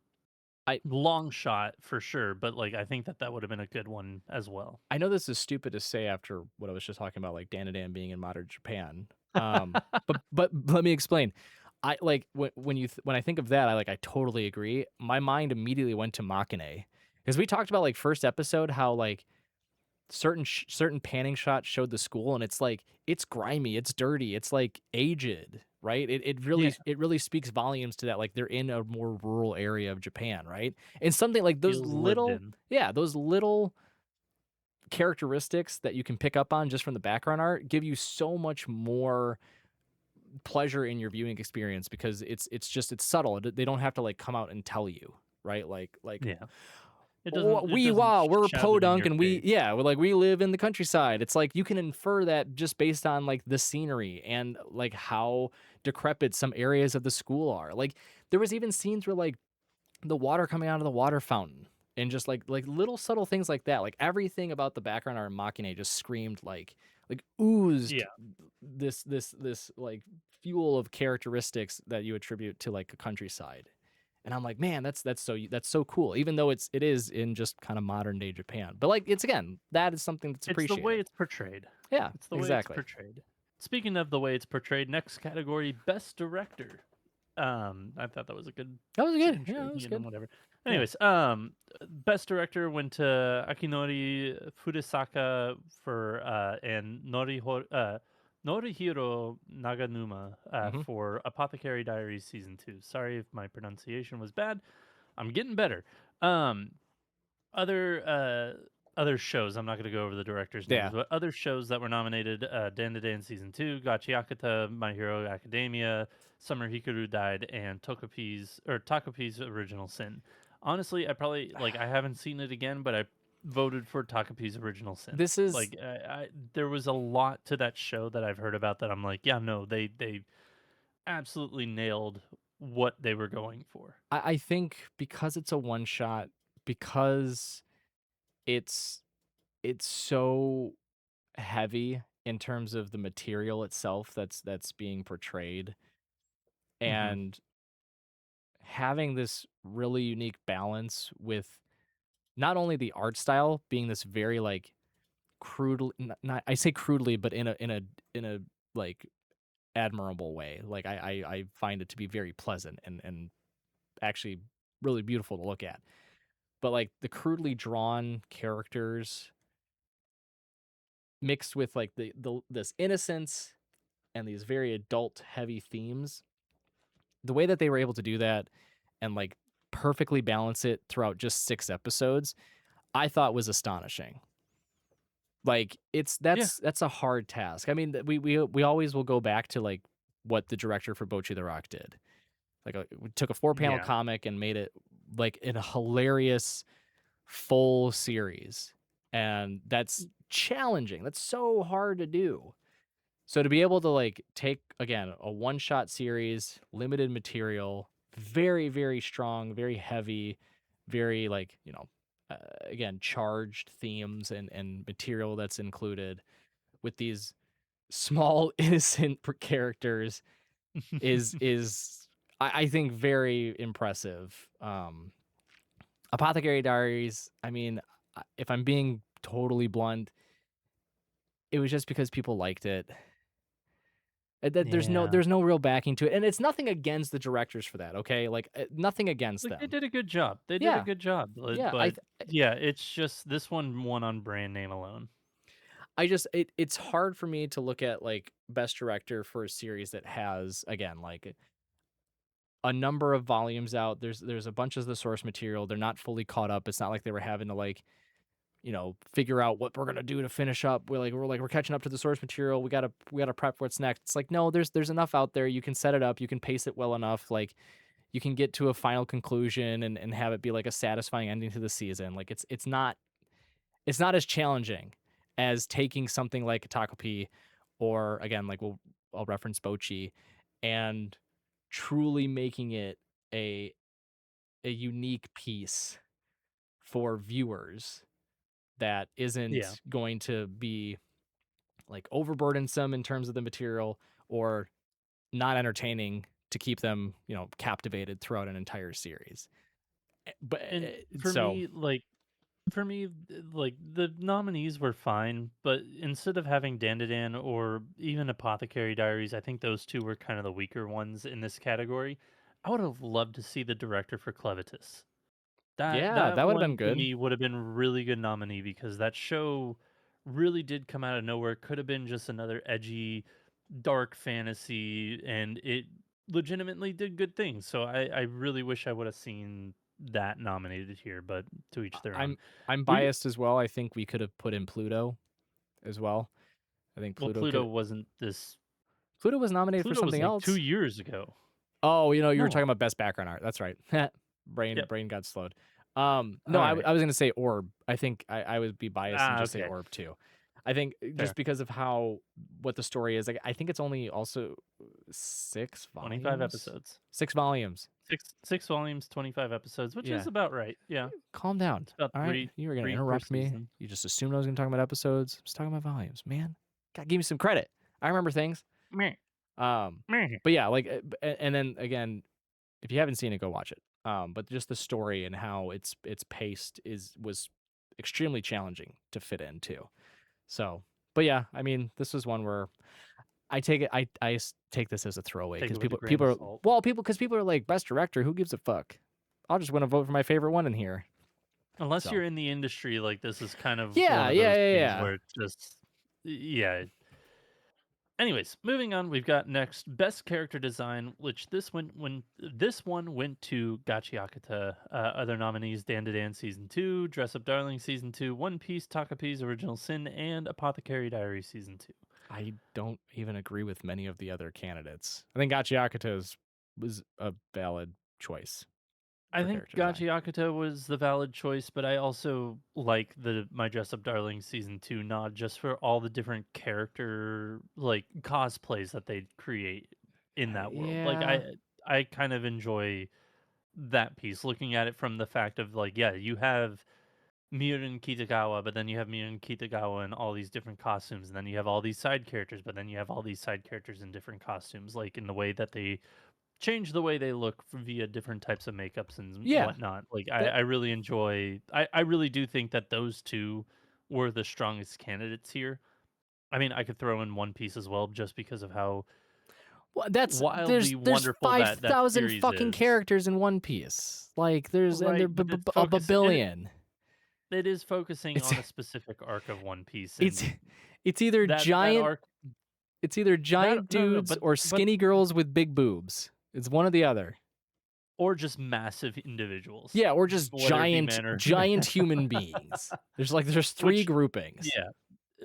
I long shot for sure, but, like, I think that that would have been a good one as well. I know this is stupid to say after what I was just talking about, like Dan and Dan being in modern Japan. But let me explain. I like when I think of that, I totally agree. My mind immediately went to Machine because we talked about like first episode how like certain panning shots showed the school and it's like it's grimy, it's dirty, it's like aged, right? Yeah, It really speaks volumes to that like they're in a more rural area of Japan, right? And something like those feels lived little in. yeah, those little characteristics that you can pick up on just from the background art give you so much more pleasure in your viewing experience because it's subtle. They don't have to like come out and tell you, right? Like Yeah, oh, it we doesn't wow, we're shove it in podunk your and we face. yeah, we live in the countryside. It's like you can infer that just based on like the scenery and like how decrepit some areas of the school are. Like there was even scenes where like the water coming out of the water fountain and just like little subtle things like that. Like everything about the background art in Machine just screamed like oozed Yeah, this like fuel of characteristics that you attribute to like a countryside. And I'm like, man, that's so cool. Even though it is in just kind of modern day Japan, but like it's again that is something that's it's the way appreciated. it's portrayed. Yeah, It's the way it's exactly. portrayed. Speaking of the way it's portrayed, next category, best director. I thought that was a good That was good. intro, Yeah, that was good. whatever. Yeah. Anyways, best director went to Akinori Fudesaka for and Norihiro Naganuma Hmm. for Apothecary Diaries season 2. Sorry if my pronunciation was bad. I'm getting better. Um, other shows, I'm not gonna go over the directors' names, Yeah. but other shows that were nominated, Dan to Dan Season 2, Gachiakata, My Hero Academia, Summer Hikaru Died, and Takopi's Original Sin. Honestly, I haven't seen it again, but I voted for Takopi's Original Sin. This is There was a lot to that show that I've heard about that I'm like, yeah, no, they absolutely nailed what they were going for. I think because it's a one shot, because it's it's so heavy in terms of the material itself that's being portrayed Mhm. and having this really unique balance with not only the art style being this very like crudely not I say crudely but in a like admirable way. Like I find it to be very pleasant and actually really beautiful to look at. But like the crudely drawn characters mixed with like the this innocence and these very adult heavy themes, the way that they were able to do that and like perfectly balance it throughout just 6 episodes, I thought was astonishing. Like it's Yeah. that's a hard task. I mean, we always will go back to like what the director for Bocchi the Rock did. Like we took a 4 panel Yeah. comic and made it like in a hilarious full series. And that's challenging. That's so hard to do. So to be able to like take again a one shot series, limited material, very very strong, very heavy, very like again charged themes and material that's included with these small innocent characters is I think very impressive. Apothecary Diaries. I mean, if I'm being totally blunt, it was just because people liked it. That Yeah. there's no real backing to it, and it's nothing against the directors for that. Okay, like nothing against Like, they them. did a good job. They did a Yeah, good job, yeah. but yeah, it's just this one won on brand name alone. I just it's hard for me to look at like best director for a series that has again like a number of volumes out. There's a bunch of the source material. They're not fully caught up. It's not like they were having to like figure out what we're gonna do to finish up. We're catching up to the source material. We gotta prep what's next. It's like no, there's enough out there. You can set it up. You can pace it well enough. Like you can get to a final conclusion and have it be like a satisfying ending to the season. Like it's not as challenging as taking something like Takopi or again like I'll reference Bochi and truly making it a a unique piece for viewers that Yeah. isn't going to be like overburdensome in terms of the material or not entertaining to keep them, captivated throughout an entire series. But And for so me, For me, like the nominees were fine, but instead of having Dandadan or even Apothecary Diaries, I think those two were kind of the weaker ones in this category. I would have loved to see the director for Clevitus. That Yeah, that that would have been one to good. me would have been a really good nominee because that show really did come out of nowhere. Could have been just another edgy, dark fantasy, and it legitimately did good things. So I really wish I would have seen that nominated here, but to each I their own. I'm We biased as well. I think we could have put in Pluto as well. I think Well, Pluto could Pluto was nominated for Pluto was something like 2 else. years ago. Oh, you were talking No. about best background art. That's right. Brain Yep. brain got slowed. No, Alright. I was gonna say Orb. I think I would be biased and just say Okay. Orb too. I think just Fair. because of how what the story is, like I think it's only also 6 25 volumes. episodes. 6 volumes. 6 volumes, 25 episodes, which is Yeah. about right. Yeah. Calm down. It's about All right. 3 You were gonna 3 per interrupt me. season. You just assumed I was gonna talk about episodes. I was talking about volumes, man. God, give me some credit. I remember things. Meh. Um, Meh. but yeah, like, and then again, if you haven't seen it, go watch it. But just the story and how it's paced was extremely challenging to fit in too. So, but yeah, I mean, this was one where I take it. Take this as a throwaway Take it because with a grain people of are salt. well, people are like best director. Who gives a fuck? I'll just want to vote for my favorite one in here. Unless So you're in the industry, like, this is kind of one yeah, of yeah, those yeah, things yeah. where it's just yeah. Anyways, moving on, we've got next best character design, which this one went to Gachiakata. Other nominees: Dan to Dan season 2, Dress Up Darling season 2, One Piece Takapi's Original Sin, and Apothecary Diary season 2. I don't even agree with many of the other candidates. I think Gachiakato's was a valid choice I for think character design. Gachiakata was the valid choice, but I also like the My Dress Up Darling season 2 nod just for all the different character like cosplays that they create in that world. Like Yeah, I kind of enjoy that piece, looking at it from the fact of like, yeah, you have Miura Kitagawa, but then you have Miura Kitagawa in all these different costumes, and then you have all these side characters, but then you have all these side characters in different costumes, like in the way that they change the way they look via different types of makeups and yeah. whatnot. Like That I really enjoy. I really do think that those two were the strongest candidates here. I mean, I could throw in One Piece as well, just because of how well, that's wildly there's wonderful that 5,000 series fucking is. characters in One Piece. Like there's and Right, there but it's a focus billion. it is focusing It's on a specific arc of One Piece, it's and it's either that giant arc it's either that giant no, dudes or but skinny girls with big boobs. It's one or the other. or just massive individuals, Yeah, or just whether it be men or female. giant human beings. There's 3 Which groupings. yeah,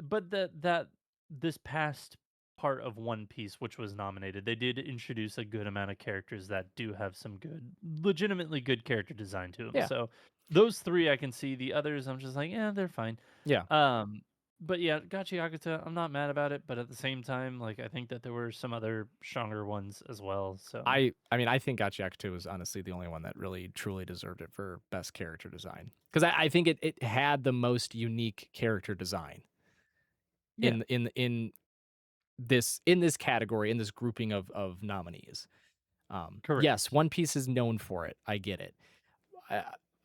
but that this past part of One Piece, which was nominated, they did introduce a good amount of characters that do have some good, legitimately good character design to them. Yeah. So those three I can see. The others, I'm just like, yeah, they're fine. Yeah. Um, but yeah, Gachi Yakuta, I'm not mad about it, but at the same time, like I think that there were some other stronger ones as well. So I mean, I think Gachiac 2 was honestly the only one that really truly deserved it for best character design. Because I think it had the most unique character design yeah, in this category, in this grouping of nominees. Yes, correct. One Piece is known for it. I get it.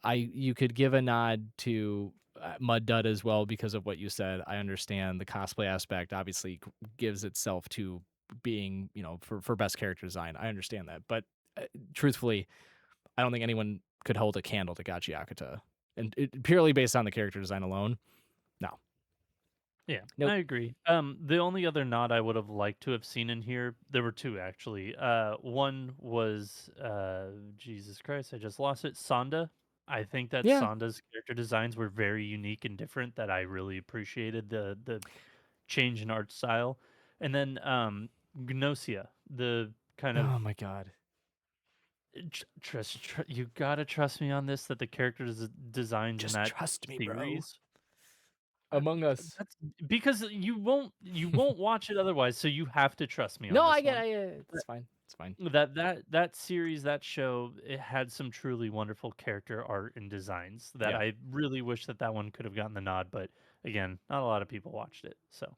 I, you could give a nod to Mud Dud as well because of what you said. I understand the cosplay aspect obviously gives itself to being, for best character design. I understand that, but truthfully, I don't think anyone could hold a candle to Gachi Akata, and purely based on the character design alone. No, Yeah, nope. I agree. The only other nod I would have liked to have seen in here, there were two actually. One was Jesus Christ, I just lost it. Sonda. I think that Yeah. Sonda's character designs were very unique and different. That I really appreciated the change in art style. And then Gnosia, the kind of Oh my god. you gotta trust me on this that the designs in Just that trust me, bro. series uh, Among Us. that's because you won't watch it otherwise, so you have to trust me on No, this one. it's fine. It's fine. That series, that show, it had some truly wonderful character art and designs that Yeah. I really wish that that one could have gotten the nod, but again, not a lot of people watched it. So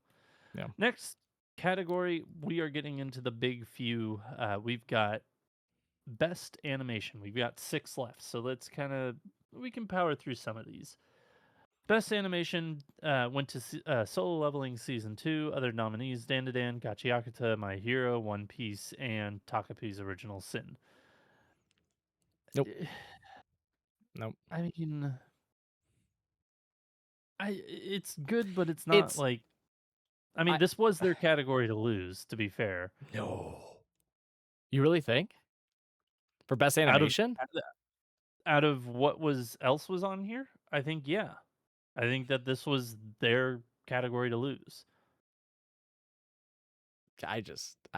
Yeah. next category, we are getting into the big few. We've got best animation. We've got 6 left, so we can power through some of these. Best animation went to Solo Leveling Season 2. Other nominees: Dandadan, Gachiakata, My Hero, One Piece, and Takapi's Original Sin. Nope. Nope. I mean, it's good, but it's not It's like. I mean, I this was their category to lose. To be fair, no. You really think? For best out of animation? out of what was else was on here, I think yeah, I think that this was their category to lose. I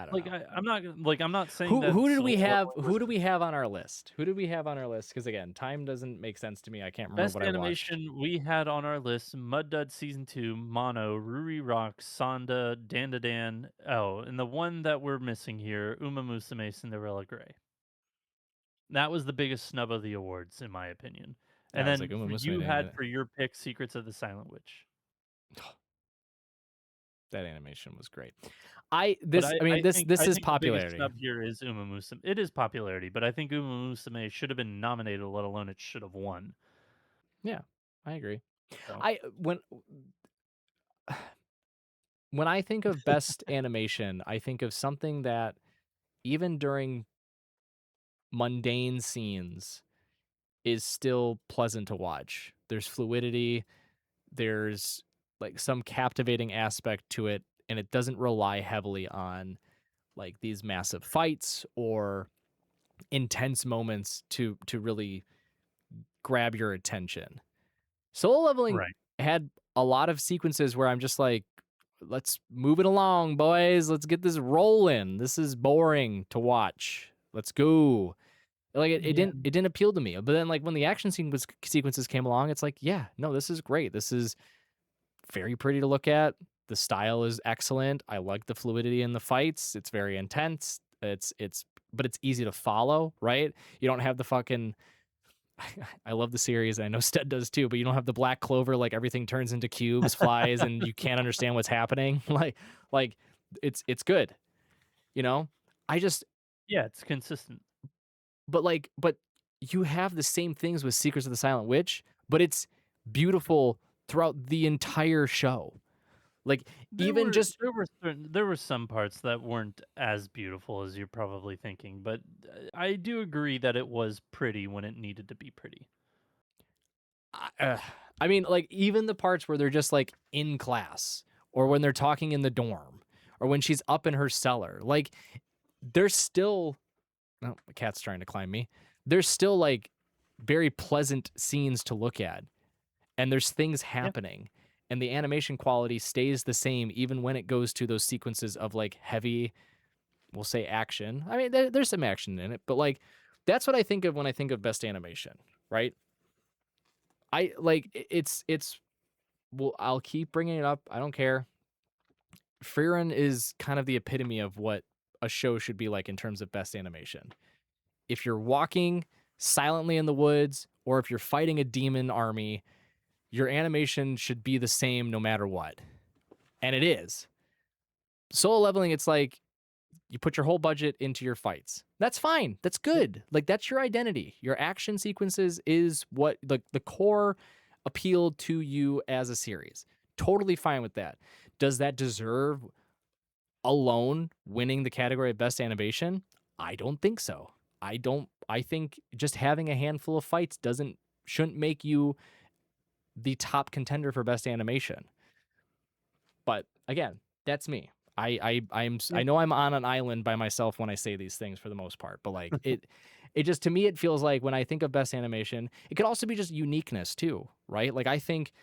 don't Like know. I'm not saying that Who did Solo we have? Leveling Who was do we have on our list? Who did we have on our list? Because again, time doesn't make sense to me. I can't remember best what I watched. animation we had on our list: Mud Dud Season 2, Mono, Ruri Rock, Sonda, Dandadan. Oh, and the one that we're missing here, Uma Musume Cinderella Gray. That was the biggest snub of the awards, in my opinion. And I was like, then Uma Musume you didn't had get for your pick Secrets of the Silent Witch. it. That animation was great. But I mean this I is think the biggest popularity. snub here is Uma Musume. It is popularity, but I think Uma Musume should have been nominated, let alone it should have won. Yeah, I agree. So I when I think of best animation, I think of something that even during mundane scenes is still pleasant to watch. There's fluidity, there's like some captivating aspect to it, and it doesn't rely heavily on like these massive fights or intense moments to really grab your attention. Solo Leveling right. had a lot of sequences where I'm just like, let's move it along, boys. Let's get this rolling. This is boring to watch. Let's go. Like Yeah. it didn't appeal to me. But then like when the action sequences came along, it's like, yeah, no, this is great. This is very pretty to look at. The style is excellent. I like the fluidity in the fights. It's very intense. It's but it's easy to follow, right? You don't have the fucking I love the series. I know Stead does too, but you don't have the black clover like everything turns into cubes, flies, and you can't understand what's happening. Like it's good, you know? I just Yeah, it's consistent. but you have the same things with Secrets of the Silent Witch, but it's beautiful throughout the entire show. Like even just There were some parts that weren't as beautiful as you're probably thinking, but I do agree that it was pretty when it needed to be pretty. uh, I mean, like even the parts where they're just like in class or when they're talking in the dorm or when she's up in her cellar, like there's still oh, the cat's trying to climb me. There's still like very pleasant scenes to look at, and there's things Yeah. happening, and the animation quality stays the same even when it goes to those sequences of like heavy, we'll say action. I mean, there's some action in it, but like that's what I think of when I think of best animation, right? I like it's well, I'll keep bringing it up. I don't care. Frieren is kind of the epitome of what a show should be like in terms of best animation. If you're walking silently in the woods or if you're fighting a demon army, your animation should be the same no matter what. And it is. Solo Leveling, it's like you put your whole budget into your fights. That's fine. That's Yep. good. Like that's your identity. Your action sequences is what the core appeal to you as a series. Totally fine with that. Does that deserve alone winning the category of best animation? I don't think so. I think just having a handful of fights doesn't shouldn't make you the top contender for best animation. But again, that's me. I Yeah. know I'm on an island by myself when I say these things for the most part, but like it just to me it feels like when I think of best animation, it could also be just uniqueness too, right? Like I think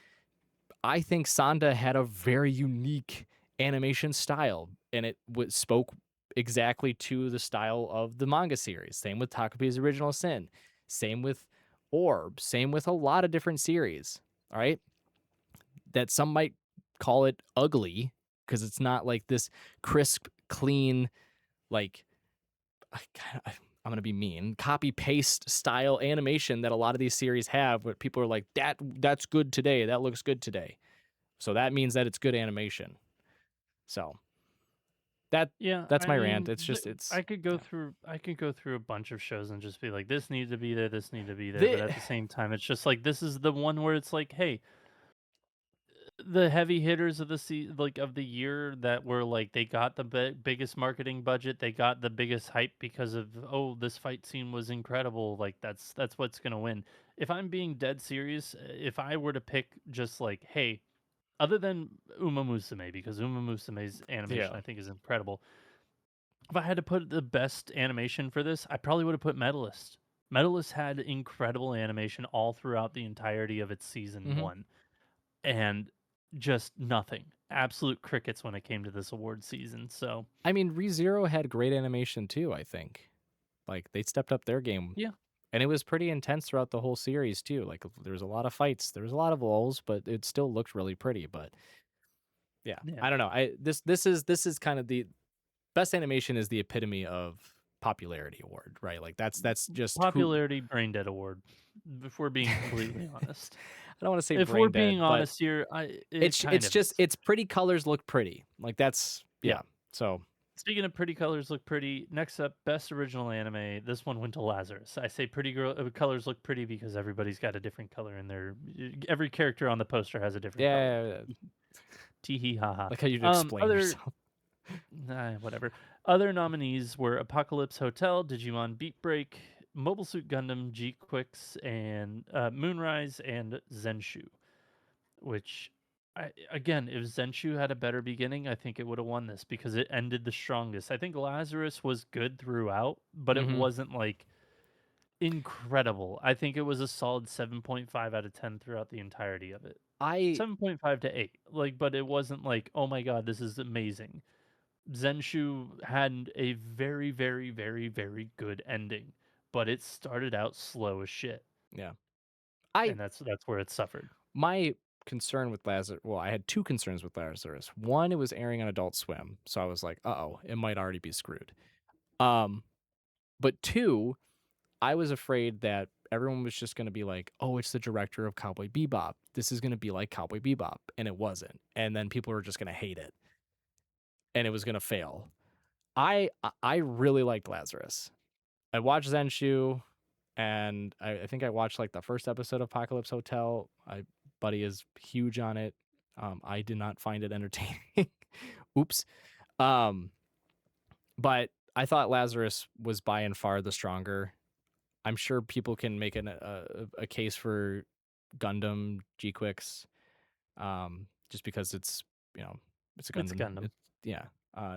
Sanda had a very unique animation style, and it spoke exactly to the style of the manga series. Same with Takapi's Original Sin. Same with Orb. Same with a lot of different series. All right, that some might call it ugly because it's not like this crisp, clean, like I'm gonna be mean, copy paste style animation that a lot of these series have, where people are like, that's good today, that looks good today. So that means that it's good animation. So that Yeah, that's I my rant. mean, It's just it's yeah. I could go through a bunch of shows and just be like, this needs to be there, this need to be there, but The, at the same time, it's just like this is the one where it's like, hey, the heavy hitters of of the year that were like they got the biggest marketing budget, they got the biggest hype because of oh this fight scene was incredible. Like that's what's gonna win. If I'm being dead serious, if I were to pick just like hey, other than Uma Musume because Uma Musume's animation Yeah. I think is incredible. If I had to put the best animation for this, I probably would have put Medalist. Medalist had incredible animation all throughout the entirety of its season Hmm. one and just nothing. Absolute crickets when it came to this award season. So I mean, ReZero had great animation too, I think. Like they stepped up their game. yeah, And it was pretty intense throughout the whole series too. Like there was a lot of fights, there was a lot of lulls, but it still looked really pretty. But yeah, yeah. I don't know. This is kind of the best animation is the epitome of popularity award, right? Like that's just who Popularity brain dead award. If we're being completely honest. I don't want to say If we're brain being dead, but honest here, it kind it's of just is. it's pretty colors look pretty. Like that's Yeah. yeah. So Speaking of pretty colors look pretty, next up, best original anime. This one went to Lazarus. I say colors look pretty because everybody's got a different color in their. Every character on the poster has a different color. yeah, Tee hee ha ha. like how you'd explain Other yourself. whatever. Other nominees were Apocalypse Hotel, Digimon Beat Break, Mobile Suit Gundam, G-Quix, and Moonrise and Zenshu. Which, again, if Zenshu had a better beginning, I think it would have won this because it ended the strongest. I think Lazarus was good throughout, but it Hmm. wasn't like incredible. I think it was a solid 7.5 out of 10 throughout the entirety of it. I 7.5 to 8. Like, but it wasn't like, oh my god, this is amazing. Zenshu had a very, very, very, very good ending, but it started out slow as shit, yeah. I and that's where it suffered. My concern with Lazarus, well, I had two concerns with Lazarus. One, it was airing on Adult Swim, so I was like, "Uh-oh, it might already be screwed." Um, but two, I was afraid that everyone was just going to be like, "Oh, it's the director of Cowboy Bebop. This is going to be like Cowboy Bebop," and it wasn't. And then people were just going to hate it, and it was going to fail. I really liked Lazarus. I watched Zenshu, and I think I watched like the first episode of Apocalypse Hotel. My buddy is huge on it. I did not find it entertaining. Oops. Um, but I thought Lazarus was by and far the stronger. I'm sure people can make a case for Gundam G-Quix, just because it's a It's Gundam. Gundam. Yeah,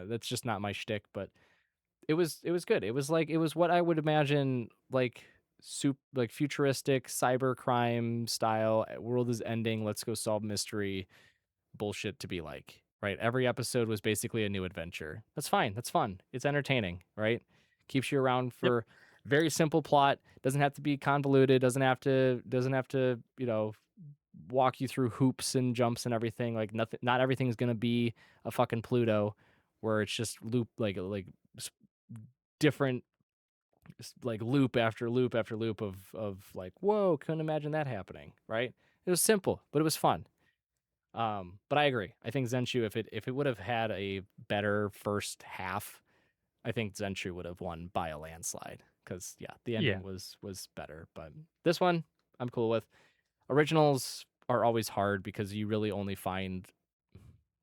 that's just not my shtick, but it was good. It was what I would imagine like like futuristic cyber crime style. World is ending. Let's go solve mystery bullshit to be like. Right. Every episode was basically a new adventure. That's fine. That's fun. It's entertaining. Right. Keeps you around Yep. for very simple plot. Doesn't have to be convoluted. Doesn't have to walk you through hoops and jumps and everything. Like nothing. Not everything's gonna be a fucking Pluto, where it's just loop different like loop after loop after loop of like whoa, couldn't imagine that happening, right? It was simple, but it was fun. But I agree. I think Zenshu, if it would have had a better first half, I think Zenshu would have won by a landslide, because yeah, the Yeah. ending was better. But this one I'm cool with. Originals are always hard because you really only find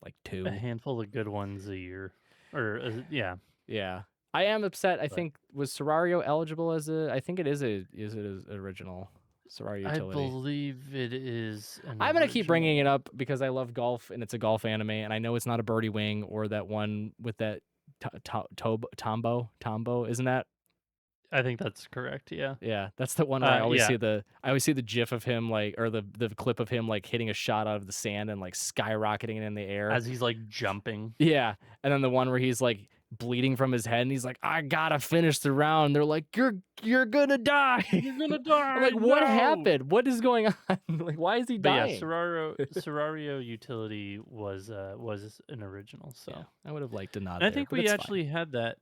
like A two. handful of good ones a year. Or, yeah, Yeah. I am upset. I but think was Serario eligible as a? I think it is it an original Serario I utility. believe it is an I'm gonna keep bringing it original. up because I love golf and it's a golf anime, and I know it's not a birdie wing or that one with that Tombo, isn't that? I think that's correct, yeah. Yeah, that's the one where Yeah, I always see the gif of him like, or the clip of him like hitting a shot out of the sand and like skyrocketing it in the air. as he's, like, jumping. Yeah, and then the one where he's like bleeding from his head and he's like, "I gotta finish the round." They're like, "You're gonna die." "You're gonna I'm die, like, "What no!" happened? What is going on? Like, why is he But, yeah, dying?" Serario Utility was an original, Yeah, so I would have liked a nod and I there, think but we it's fine. actually had that,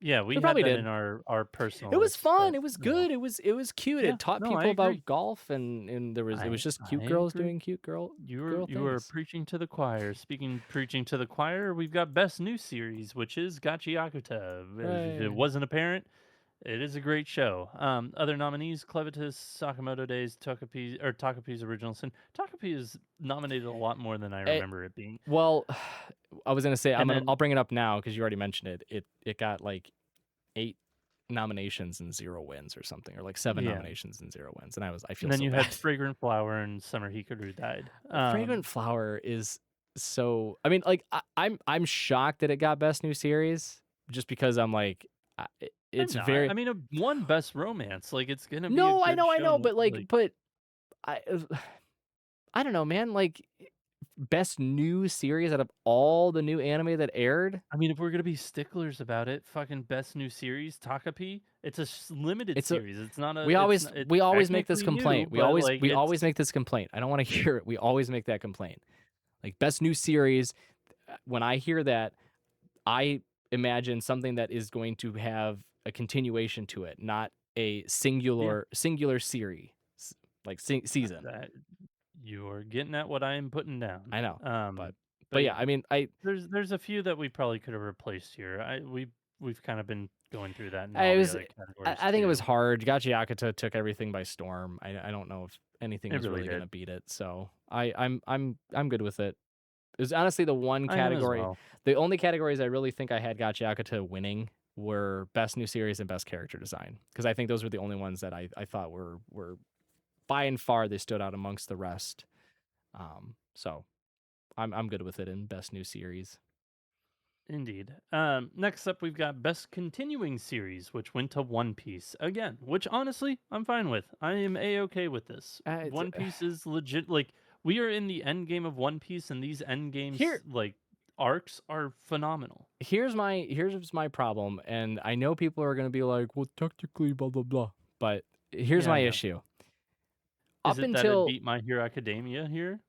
yeah, we We had probably that did. in our personal It was list fun. that, It was good. It was cute. yeah, It taught no, I people agree. about golf, and it was just I cute girls agree. doing cute girl You were things. preaching to the choir. Speaking preaching to the choir, we've got best new series, which is Gachi Akuta. If it Right. wasn't apparent, It is a great show. Other nominees: Clevitus, Sakamoto Days, Takapi's Original Sin. Takapi is nominated a lot more than I Eh, remember it being. well, I was gonna say And I'll then, bring it up now because you already mentioned it. It got like 8 nominations and 0 wins or something, or like 7 yeah, nominations and 0 wins, and I and feel then so you had bad. Fragrant Flower and Summer Hikaru died. Fragrant Flower is so. I mean, like I'm shocked that it got best new series just because I'm like, I'm it's not. very I mean, it won Best Romance. Like, it's gonna be a no, good I show. know, No, but like, like, I I don't know, man. Like best new series out of all the new anime that aired, I mean, if we're gonna be sticklers about it, fucking Best New Series, Takapi. It's a limited it's a series. It's not a. we It's always not, it's we always make this technically new, complaint. but like We it's always make this complaint. I don't want to hear it. We always make that complaint. Like best new series, when I hear that, I imagine something that is going to have a continuation to it, not a yeah. singular series like season. That you're getting at what I am putting down. I know, but But yeah, yeah, I mean, there's a few that we probably could have replaced here. We've kind of been going through that in I all the was other categories I think it was too. hard. Gachi Yakuta took everything by storm. I don't know if anything It was really really gonna did. beat it. So I'm good with it. It was honestly the one I am as category. well. The only categories I really think I had Gachi Yakuta winning were best new series and best character design because I think those were the only ones that I thought were by and far they stood out amongst the rest. So I'm good with it in best new series. Indeed. Next up, we've got Best Continuing Series, which went to One Piece again. Which honestly, I'm fine with. I am a-okay with this. It's, One Piece is legit. Like, we are in the end game of One Piece, and these end games here like arcs are phenomenal. here's my problem, and I know people are gonna be like, well, technically, blah blah blah, but here's Yeah, my I know. issue. Is Up it that it until beat My Hero Academia here,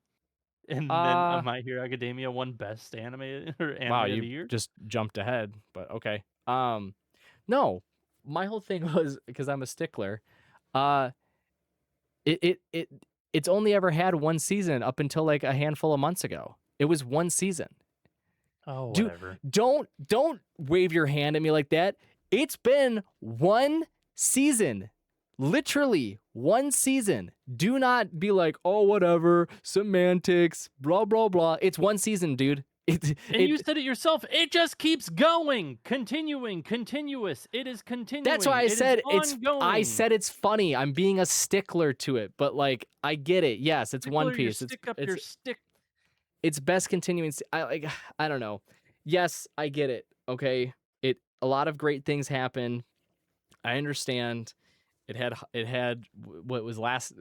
and then uh My Hero Academia won Best Anime or wow, Anime of you the Year? just jumped ahead, but okay. No, my whole thing was because I'm a stickler. Uh, it it it it's only ever had one season up until like a handful of months ago. It was one season. Oh, Do whatever. don't wave your hand at me like that. It's been one season. Literally one season. Do not be like, "Oh, whatever, semantics, blah blah blah." It's one season, dude. And you said it yourself. It just keeps going, continuing, continuous. It is That's why continuing. It is I ongoing. said it's funny. I'm being a stickler to it, but like I get it. Yes, it's One Tickler your Piece. stick up your stick. It's best continuing. I like I don't know. Yes, I get it. Okay. A lot of great things happen. I understand. It had what was last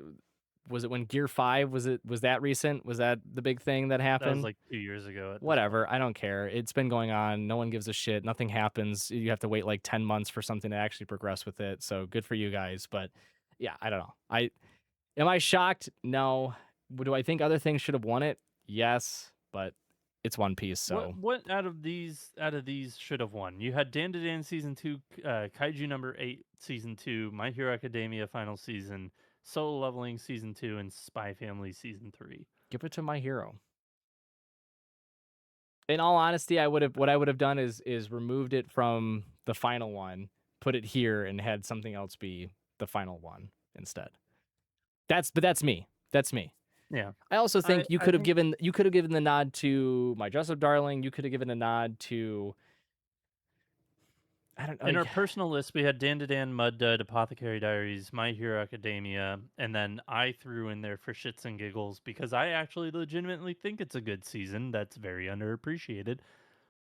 was it when Gear 5 was that recent? Was that the big thing that That was happened? like 2 years ago at this point. Whatever. I don't care. It's been going on. No one gives a shit. Nothing happens. You have to wait like 10 months for something to actually progress with it. So good for you guys, but yeah, I don't know. I am I shocked? No. Do I think other things should have won it? Yes, but it's One Piece, so What out of these should have won? You had Dan to Dan season 2, Kaiju number 8 season 2, My Hero Academia final season, Solo Leveling season 2, and Spy Family season 3. give it to My Hero. In all honesty, I would have done is removed it from the final one, put it here, and had something else be the final one instead. That's me. That's me. Yeah. I also think I think you could have given the nod to My Dress Up Darling. You could have given a nod to I don't in like our personal list, we had Dan to Dan, Mud Dud, Apothecary Diaries, My Hero Academia, and then I threw in there for shits and giggles because I actually legitimately think it's a good season that's very underappreciated.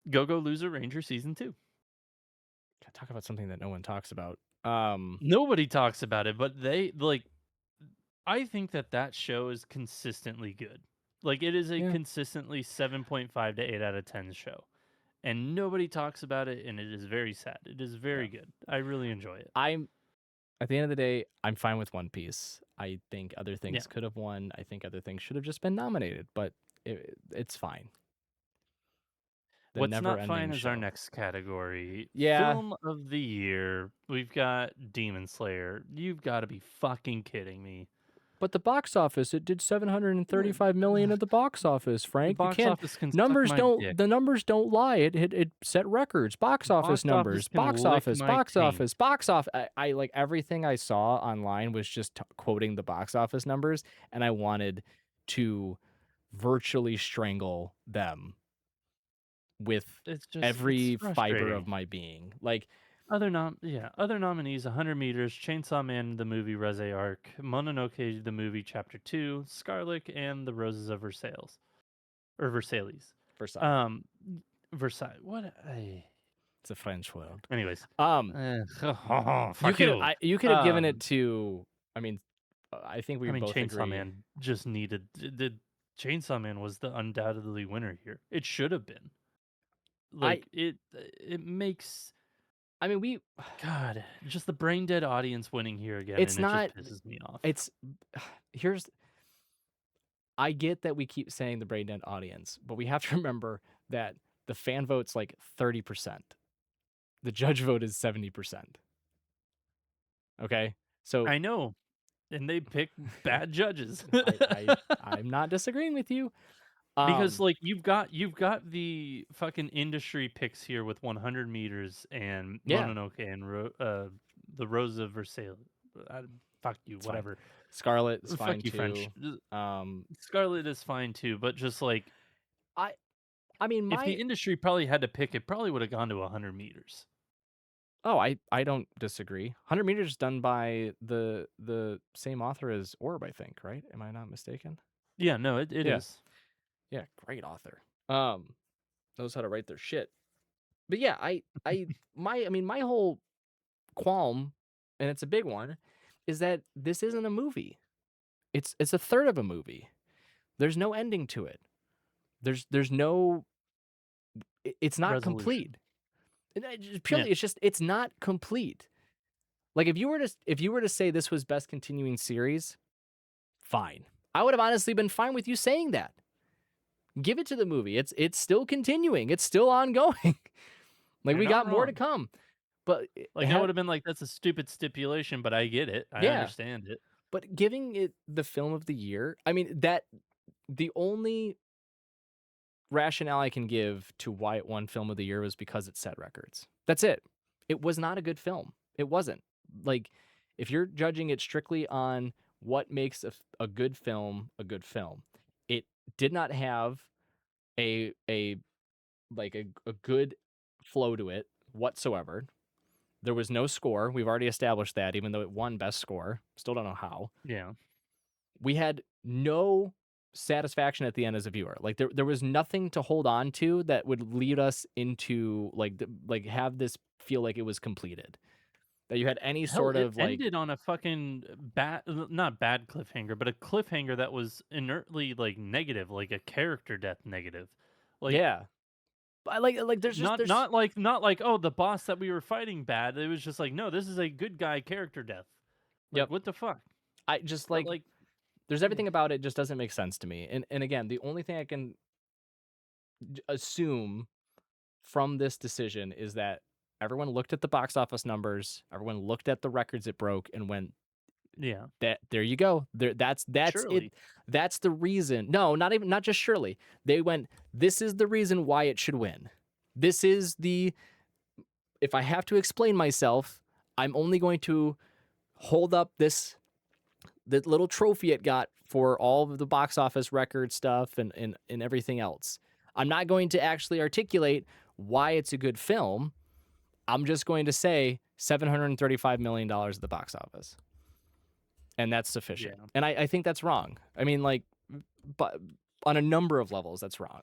Go Go Loser Ranger season 2. talk about something that no one talks about. Nobody talks about it, but they like I think that show is consistently good. Like it is a Yeah, consistently 7.5 to 8 out of 10 show. And nobody talks about it and it is very sad. It is yeah. very good. I really enjoy it. I'm at the end of the day, I'm fine with One Piece. I think other Yeah. things could have won. I think other things should have just been nominated, but it's fine. The What's not never-ending fine is our show. next category. Yeah, Film of the year. We've got Demon Slayer. You've got to be fucking kidding me. But the box office, it did Yeah, 735 million at the box office, the Frank. You box can't office can suck numbers my don't dick. the numbers don't lie. It set records. Box office Box office numbers, can box lick office, my box taint. office, box office. I like everything I saw online was just quoting the box office numbers, and I wanted to virtually strangle them with It's every fiber frustrating. of my being. Like, Other nominees: 100 Meters, Chainsaw Man the movie Reze Arc, Mononoke the movie Chapter 2, Scarlet, and The Roses of Versailles or Versailles. Versailles. Um, Versailles. What? It's a French word. Anyways, Um, fuck you. you could have given it to. I mean, I think we I mean, both Chainsaw agree. Man just needed the Chainsaw Man was the undoubtedly winner here. It should have been. I Like it makes I mean we God, just the brain dead audience winning here again, it's and it just not pisses me off. it's here's I get that we keep saying the brain dead audience, but we have to remember that the fan vote's like 30%. The judge vote is 70%. Okay? So I know, and they pick bad judges. I'm not disagreeing with you. Because, like, you've got the fucking industry picks here with 100 Meters and Yeah, Mononoke and The Rose of Versailles. Uh, Fuck you, it's fine. whatever. Scarlet is Fuck fine you, French. too. Um Scarlet is fine too, but just, like, I I mean if the my industry probably had to pick, it probably would've gone to 100 Meters. Oh, I don't disagree. 100 meters is done by the same author as Orb, I think, right? Am I not mistaken? Yeah, no, it Yeah. is. Yeah, great author. Knows how to write their shit. But yeah, I mean my whole qualm, and it's a big one, is that this isn't a movie. It's a third of a movie. There's no ending to it. There's no it's not Resolution. complete. Yeah. Purely it's not complete. Like if you were to say this was best continuing series, fine. I would have honestly been fine with you saying that. Give it to the movie. It's still continuing. It's still ongoing. Like You're we not got more to wrong. come. But Like, I would've been like, "That's a stupid stipulation," but I get it. I yeah, understand it. but giving it the film of the year, I mean that the only rationale I can give to why it won film of the year was because it set records. That's it. It was not a good film. It wasn't. Like if you're judging it strictly on what makes a good film a good film, it did not have a like a good flow to it whatsoever. There was no score. We've already established that, even though it won best score. Still don't know how. Yeah. We had no satisfaction at the end as a viewer. Like there was nothing to hold on to that would lead us into like have this feel like it was completed. That you had any Hell, sort it of like ended on a fucking bad not bad cliffhanger, but a cliffhanger that was inertly, like, negative, like a character death negative. Like, yeah. I like there's just not there's not like, "Oh, the boss that we were fighting bad." It was just like, "No, this is a good guy character death." Like, yep. what the fuck? I just But, like like, there's eh, everything about it just doesn't make sense to me. And again, the only thing I can assume from this decision is that everyone looked at the box office numbers, everyone looked at the records it broke and went yeah, that there you go. That's it. surely. That's the reason. No, not just surely. They went this is the reason why it should win. This is the if I have to explain myself, I'm only going to hold up the little trophy it got for all of the box office record stuff and everything else. I'm not going to actually articulate why it's a good film. I'm just going to say $735 million at the box office. And that's sufficient. Yeah. And I think that's wrong. I mean, like, but on a number of levels, that's wrong.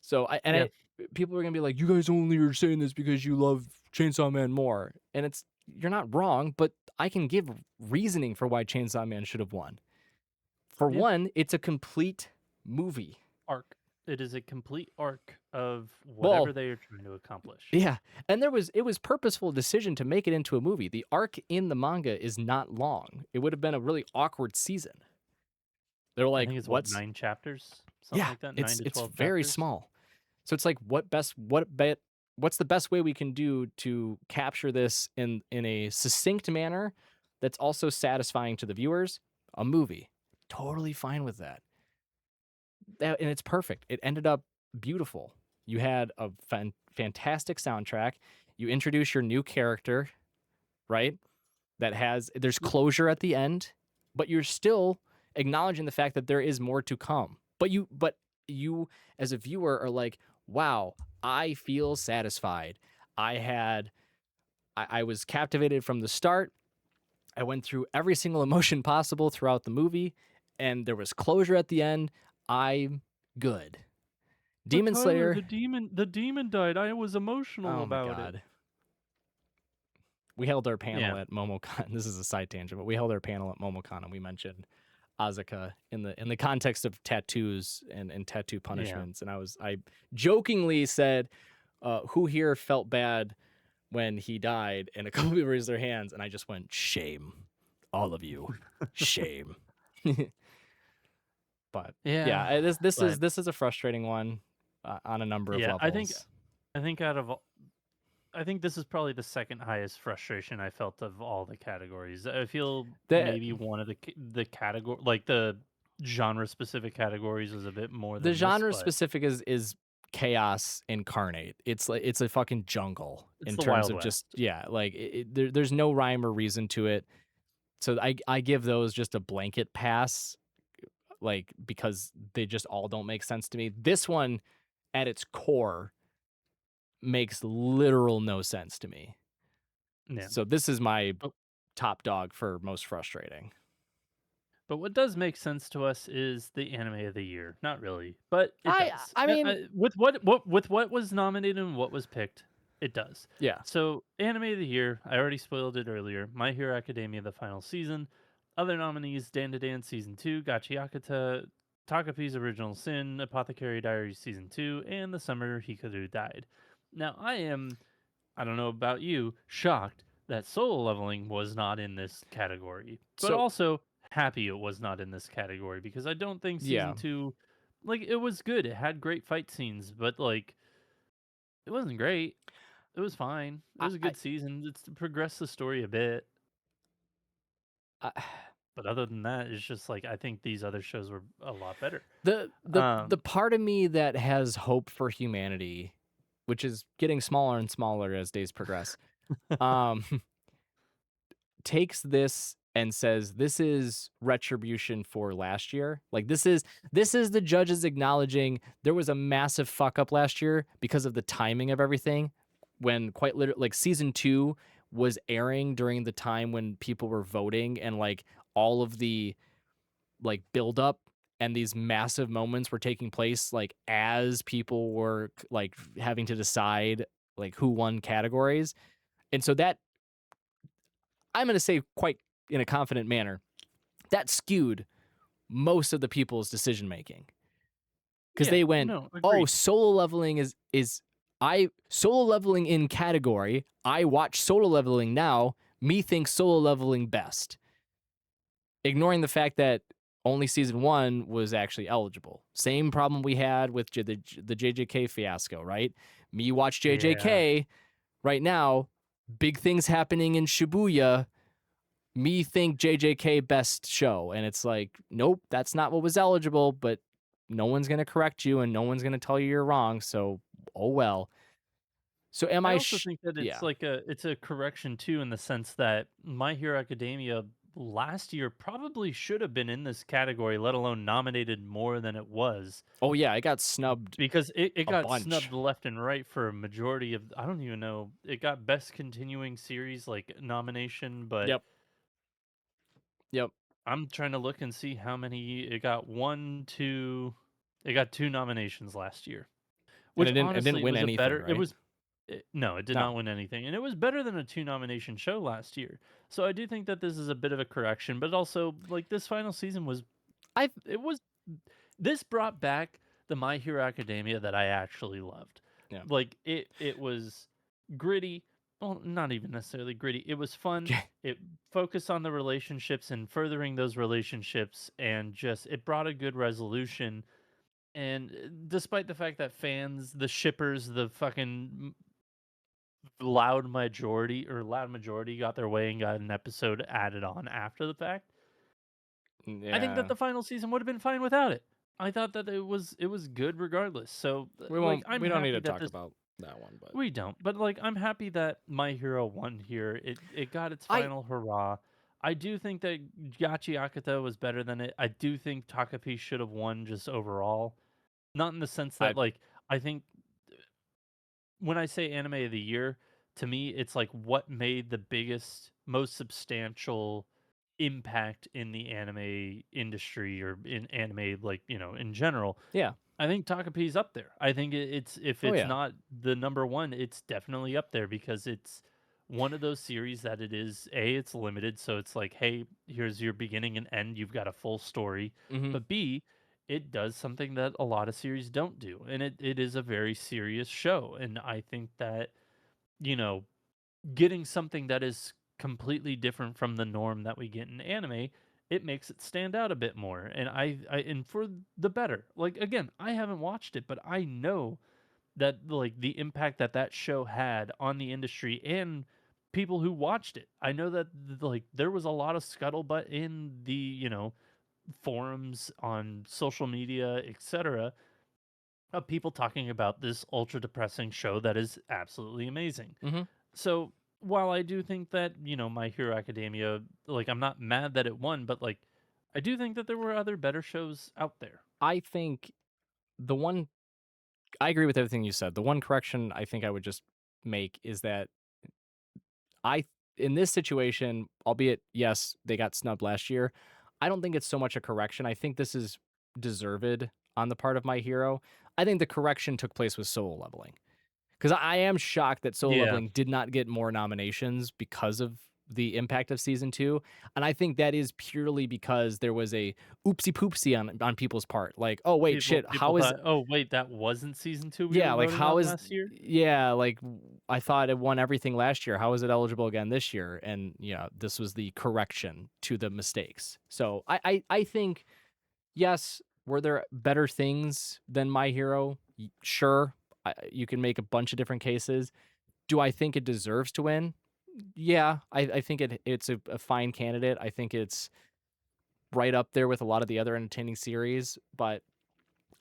So Yeah. people are gonna be like, you guys only are saying this because you love Chainsaw Man more, and you're not wrong, but I can give reasoning for why Chainsaw Man should have won. For Yeah. one, it's a complete movie. Arc. It is a complete arc of whatever Well, they are trying to accomplish. yeah, and it was purposeful decision to make it into a movie. The arc in the manga is not long. It would have been a really awkward season. They're I like, think it's what, what's 9 chapters? Something yeah, like that? 9 to it's 12 very chapters? small. So it's like what's the best way we can do to capture this in a succinct manner that's also satisfying to the viewers? a movie. Totally fine with that. And it's perfect. It ended up beautiful. You had a fantastic soundtrack. You introduce your new character, right? There's closure at the end, but you're still acknowledging the fact that there is more to come. But you as a viewer are like, wow, I feel satisfied. I was captivated from the start. I went through every single emotion possible throughout the movie, and there was closure at the end. I'm good. But Demon Tyler, Slayer. the demon died. I was emotional Oh my about it. god. We held our panel Yeah, at MomoCon. This is a side tangent, but we held our panel at MomoCon and we mentioned Asuka in the context of tattoos and tattoo yeah. punishments. And I jokingly said, who here felt bad when he died? And a couple people raised their hands, and I just went, shame. All of you. Shame. But yeah, Yeah, but this is a frustrating one on a number of yeah, levels. I think out of all, I think this is probably the second highest frustration I felt of all the categories. I feel The maybe one of the category, like the genre specific categories, was a bit more the than this, genre but specific is chaos incarnate. It's like it's a fucking jungle it's in the terms Wild of just West. yeah, like there's no rhyme or reason to it. So I give those just a blanket pass, like because they just all don't make sense to me. This one, at its core, makes literal no sense to me. Yeah. So this is my top dog for most frustrating. But what does make sense to us is the anime of the year. Not really, but it I does. I mean, With what was nominated and what was picked, it does. yeah. So, anime of the year, I already spoiled it earlier. My Hero Academia, the final season. Other nominees: Dan to Dan season 2, Gachi Akata, Takapi's Original Sin, Apothecary Diaries season 2, and The Summer Hikaru Died. Now, I don't know about you, shocked that Solo Leveling was not in this category, but So also happy it was not in this category because I don't think season yeah. 2, like, it was good. It had great fight scenes, but like it wasn't great. It was fine. It was a I good season. It's to progress the story a bit, I but other than that, it's just like I think these other shows were a lot better. the Um, part of me that has hope for humanity, which is getting smaller and smaller as days progress, um, takes this and says this is retribution for last year. Like this is the judges acknowledging there was a massive fuck up last year because of the timing of everything. When quite literally, like season 2 was airing during the time when people were voting and like all of the like build up and these massive moments were taking place like as people were like having to decide like who won categories. And so that I'm going to say quite in a confident manner that skewed most of the people's decision making because yeah, they went, no, "Oh, agreed. solo leveling is I solo leveling in category. I watch solo leveling now. Me thinks solo leveling best." Ignoring the fact that only season 1 was actually eligible. Same problem we had with the JJK fiasco, right? Me watch Yeah. JJK right now, big things happening in Shibuya. Me think JJK best show, and it's like, nope, that's not what was eligible, but no one's going to correct you and no one's going to tell you you're wrong, so oh well. So am I I also think that yeah. it's a correction too in the sense that My Hero Academia last year probably should have been in this category, let alone nominated more than it was, Oh yeah, I got snubbed because it a got bunch. snubbed left and right for a majority of, I don't even know, it got best continuing series like nomination, but Yep. Yep. I'm trying to look and see how many it got. One, two, it got two nominations last year, And which it didn't honestly win was a anything, better. It right? was no, it did No. not win anything, and it was better than a two nomination show last year. So I do think that this is a bit of a correction, but also like this final season was I it was this brought back the My Hero Academia that I actually loved. yeah. Like it was gritty, well, not even necessarily gritty. It was fun. It focused on the relationships and furthering those relationships, and just it brought a good resolution. And despite the fact that fans, the shippers, the fucking loud majority got their way and got an episode added on after the fact, I think that Yeah. the final season would have been fine without it. I thought that it was good regardless. So, like, I'm We don't need happy to that talk this about that one, but we don't, but, like, I'm happy that My Hero won here. It got its I final hurrah. I do think that Gachi Akata was better than it. I do think Takapi should have won just overall. Not in the sense I that, like, I think when I say anime of the year, to me, it's like what made the biggest, most substantial impact in the anime industry or in anime, like, in general. yeah. I think Takapi's up there. I think it's if Oh it's yeah. not the number one, it's definitely up there because it's one of those series that it is it's limited, so it's like, hey, here's your beginning and end. You've got a full story, Mhm. but B, it does something that a lot of series don't do, and it is a very serious show, and I think that you know getting something that is completely different from the norm that we get in anime, it makes it stand out a bit more. And and for the better. Like again, I haven't watched it, but I know that like the impact that that show had on the industry and people who watched it. I know that like there was a lot of scuttlebutt in the, forums on social media, etc., of people talking about this ultra depressing show that is absolutely amazing. Mhm. So while I do think that, My Hero Academia, like I'm not mad that it won, but like I do think that there were other better shows out there. I think the one I agree with everything you said. The one correction I think I would just make is that I in this situation, albeit yes, they got snubbed last year, I don't think it's so much a correction. I think this is deserved on the part of My Hero. I think the correction took place with Solo Leveling. Because I am shocked that Solo Yeah. Leveling did not get more nominations because of the impact of season 2, and I think that is purely because there was a oopsie poopsie on people's part. Like, "Oh, wait, People shit, people how is thought, "Oh, wait, that wasn't season 2 we yeah, were like, voting how on is last year?" yeah, like, I thought it won everything last year. How is it eligible again this year?" And, yeah, this was the correction to the mistakes. So, I think, yes, were there better things than My Hero? Y Sure, you can make a bunch of different cases. Do I think it deserves to win? Yeah, I think it's a fine candidate. I think it's right up there with a lot of the other entertaining series, but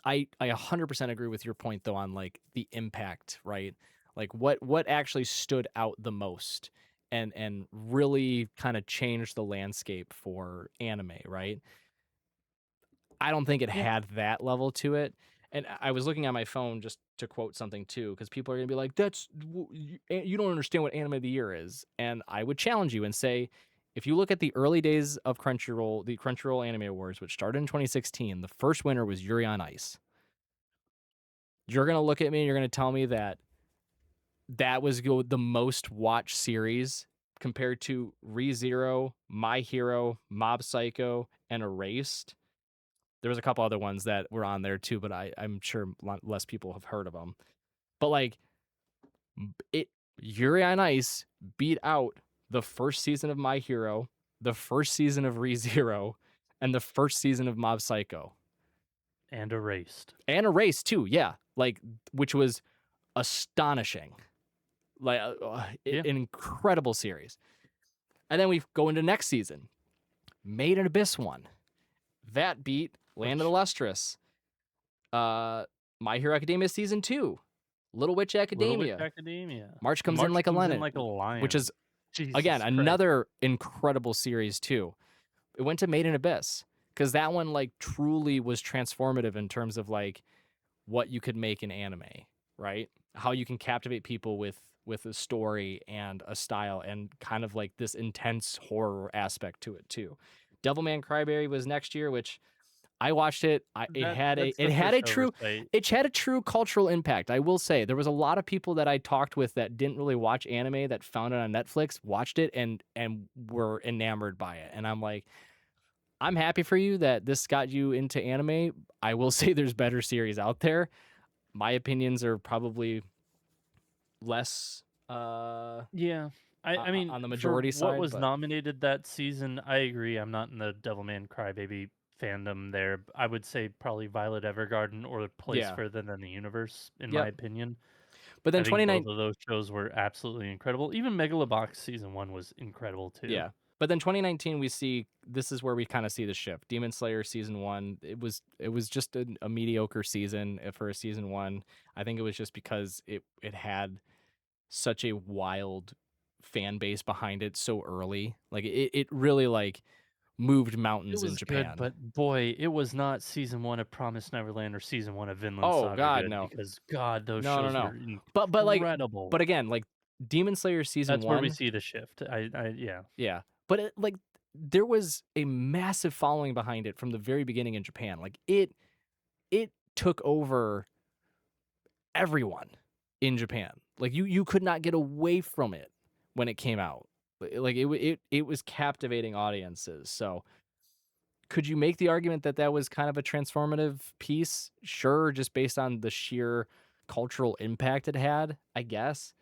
I 100% agree with your point though on like the impact, right? Like what actually stood out the most and really kind of changed the landscape for anime, right? I don't think it Yeah. had that level to it. And I was looking at my phone just to quote something too, because people are gonna be like, you don't understand what anime of the year is." And I would challenge you and say, if you look at the early days of Crunchyroll, the Crunchyroll Anime Awards, which started in 2016, the first winner was Yuri on Ice. You're gonna look at me and you're gonna tell me that that was the most watched series compared to ReZero, My Hero, Mob Psycho, and Erased. There was a couple other ones that were on there too, but I'm sure less people have heard of them. But like it, Yuri on Ice beat out the first season of My Hero, the first season of ReZero, and the first season of Mob Psycho, And erased. and Erased too. Yeah, like which was astonishing, like Yeah. an incredible series. And then we go into next season. Made an Abyss one that beat Land of the Which Lustrous. Uh, My Hero Academia season 2, Little Witch Little Witch Academia. Academia. March comes in March like a comes in lion, like a which lion. is again Jesus Christ. another incredible series too. It went to Made in Abyss because that one like truly was transformative in terms of like what you could make in anime, right? How you can captivate people with a story and a style and kind of like this intense horror aspect to it too. Devilman Cryberry was next year, which I watched it. That's It the had first a true oversight. it had a true cultural impact. I will say there was a lot of people that I talked with that didn't really watch anime that found it on Netflix, watched it and were enamored by it. And I'm like, I'm happy for you that this got you into anime. I will say there's better series out there. My opinions are probably less Yeah. I mean, on the for majority what side, was but nominated that season, I agree. I'm not in the Devilman Crybaby fandom there. I would say probably Violet Evergarden or Place yeah. Further Than the Universe, in my Yep. opinion. But I then think both 29 of those shows were absolutely incredible. Even Megalobox season one was incredible too. yeah. But then 2019, this is where we kind of see the shift. Demon Slayer season 1, it was just a mediocre season for a season 1. I think it was just because it had such a wild fan base behind it so early. Like it really like moved It mountains in was good, Japan. but boy, it was not season 1 of Promised Neverland or season 1 of Vinland Oh Saga god, good no. because god, those No, no, shows no. were But like incredible. but again, like Demon Slayer season That's where we 1, see the shift. Yeah. yeah. But like there was a massive following behind it from the very beginning in Japan. Like it took over everyone in Japan. Like you could not get away from it when it came out. Like it was captivating audiences. So could you make the argument that that was kind of a transformative piece? Sure, just based on the sheer cultural impact it had, I guess.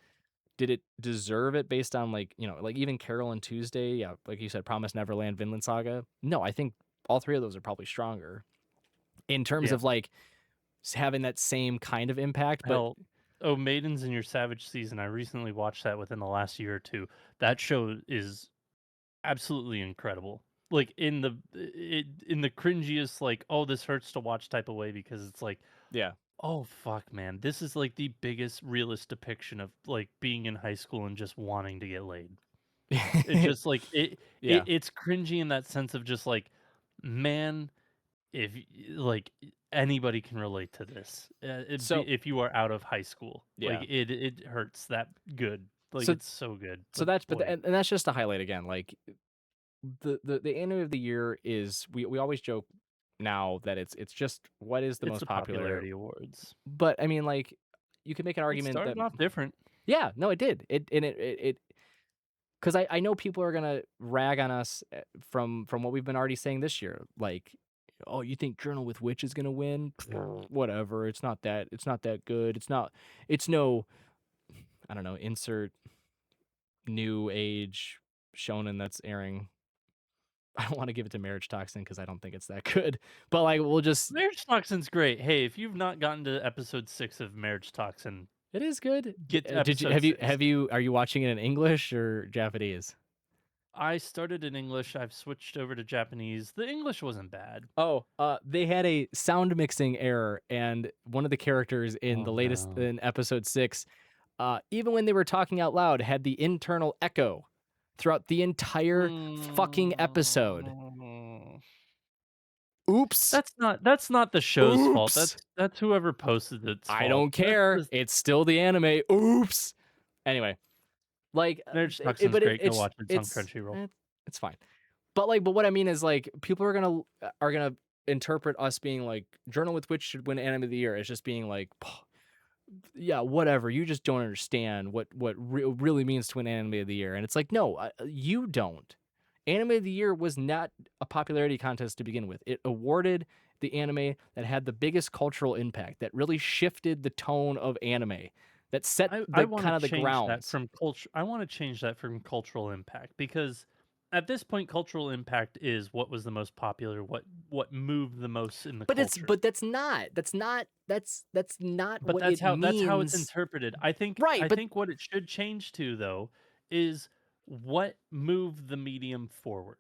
Did it deserve it based on like, like even Carol and Tuesday, yeah, like you said, Promise Neverland, Vinland Saga? No, I think all three of those are probably stronger in terms Yeah. of like having that same kind of impact, but Hell, oh, Maidens in Your Savage Season, I recently watched that within the last year or 2. That show is absolutely incredible. Like, in the cringiest, like, "Oh, this hurts to watch" type of way because it's like, yeah. "Oh, fuck, man. This is, like, the biggest realist depiction of, like, being in high school and just wanting to get laid." It just, like, Yeah. it's cringy in that sense of just, like, man, if y like, anybody can relate to this, So, if you are out of high school. Like, yeah. it hurts that good. Like, So it's so good, so but that's boy, and that's just to highlight again, like the anime of the year is we always joke now that it's just what is the it's most the popular. popularity awards. But I mean, like you can make an It argument that started off different. yeah, no, it did. It because I know people are gonna rag on us from what we've been already saying this year. Like, oh, you think Journal with Witch is gonna win? Whatever. It's not that good. It's no I don't know, insert new age shonen that's airing. I don't want to give it to Marriage Toxin because I don't think it's that good. But like we'll just Marriage Toxin's great. Hey, if you've not gotten to episode 6 of Marriage Toxin, it is good. get to Did you episode 6. are you watching it in English or Japanese? I started in English, I've switched over to Japanese. The English wasn't bad. Oh, they had a sound mixing error, and one of the characters in Oh, the latest no. in episode 6, even when they were talking out loud, had the internal echo throughout the entire fucking episode. Mm. Oops. That's not the show's fault. Oops. That's whoever posted it's I fault. don't That's care. just It's still the anime. Oops. Anyway, like, Marriage Toxin's but great. Go watch it. It's on it's Crunchyroll. it's fine. But what I mean is like people are gonna interpret us being like Journal with Witch should win Anime of the Year as just being like, yeah, whatever. You just don't understand what really means to win Anime of the Year, and it's like, no, you don't. Anime of the Year was not a popularity contest to begin with. It awarded the anime that had the biggest cultural impact, that really shifted the tone of anime, that set I the wanna kind of the change that grounds. from culture. I wanna change that from cultural impact because at this point, cultural impact is what was the most popular, what moved the most in the culture. But that's not But what it that's how it's means. interpreted. Right, I think what it should change to, though, is what moved the medium forward.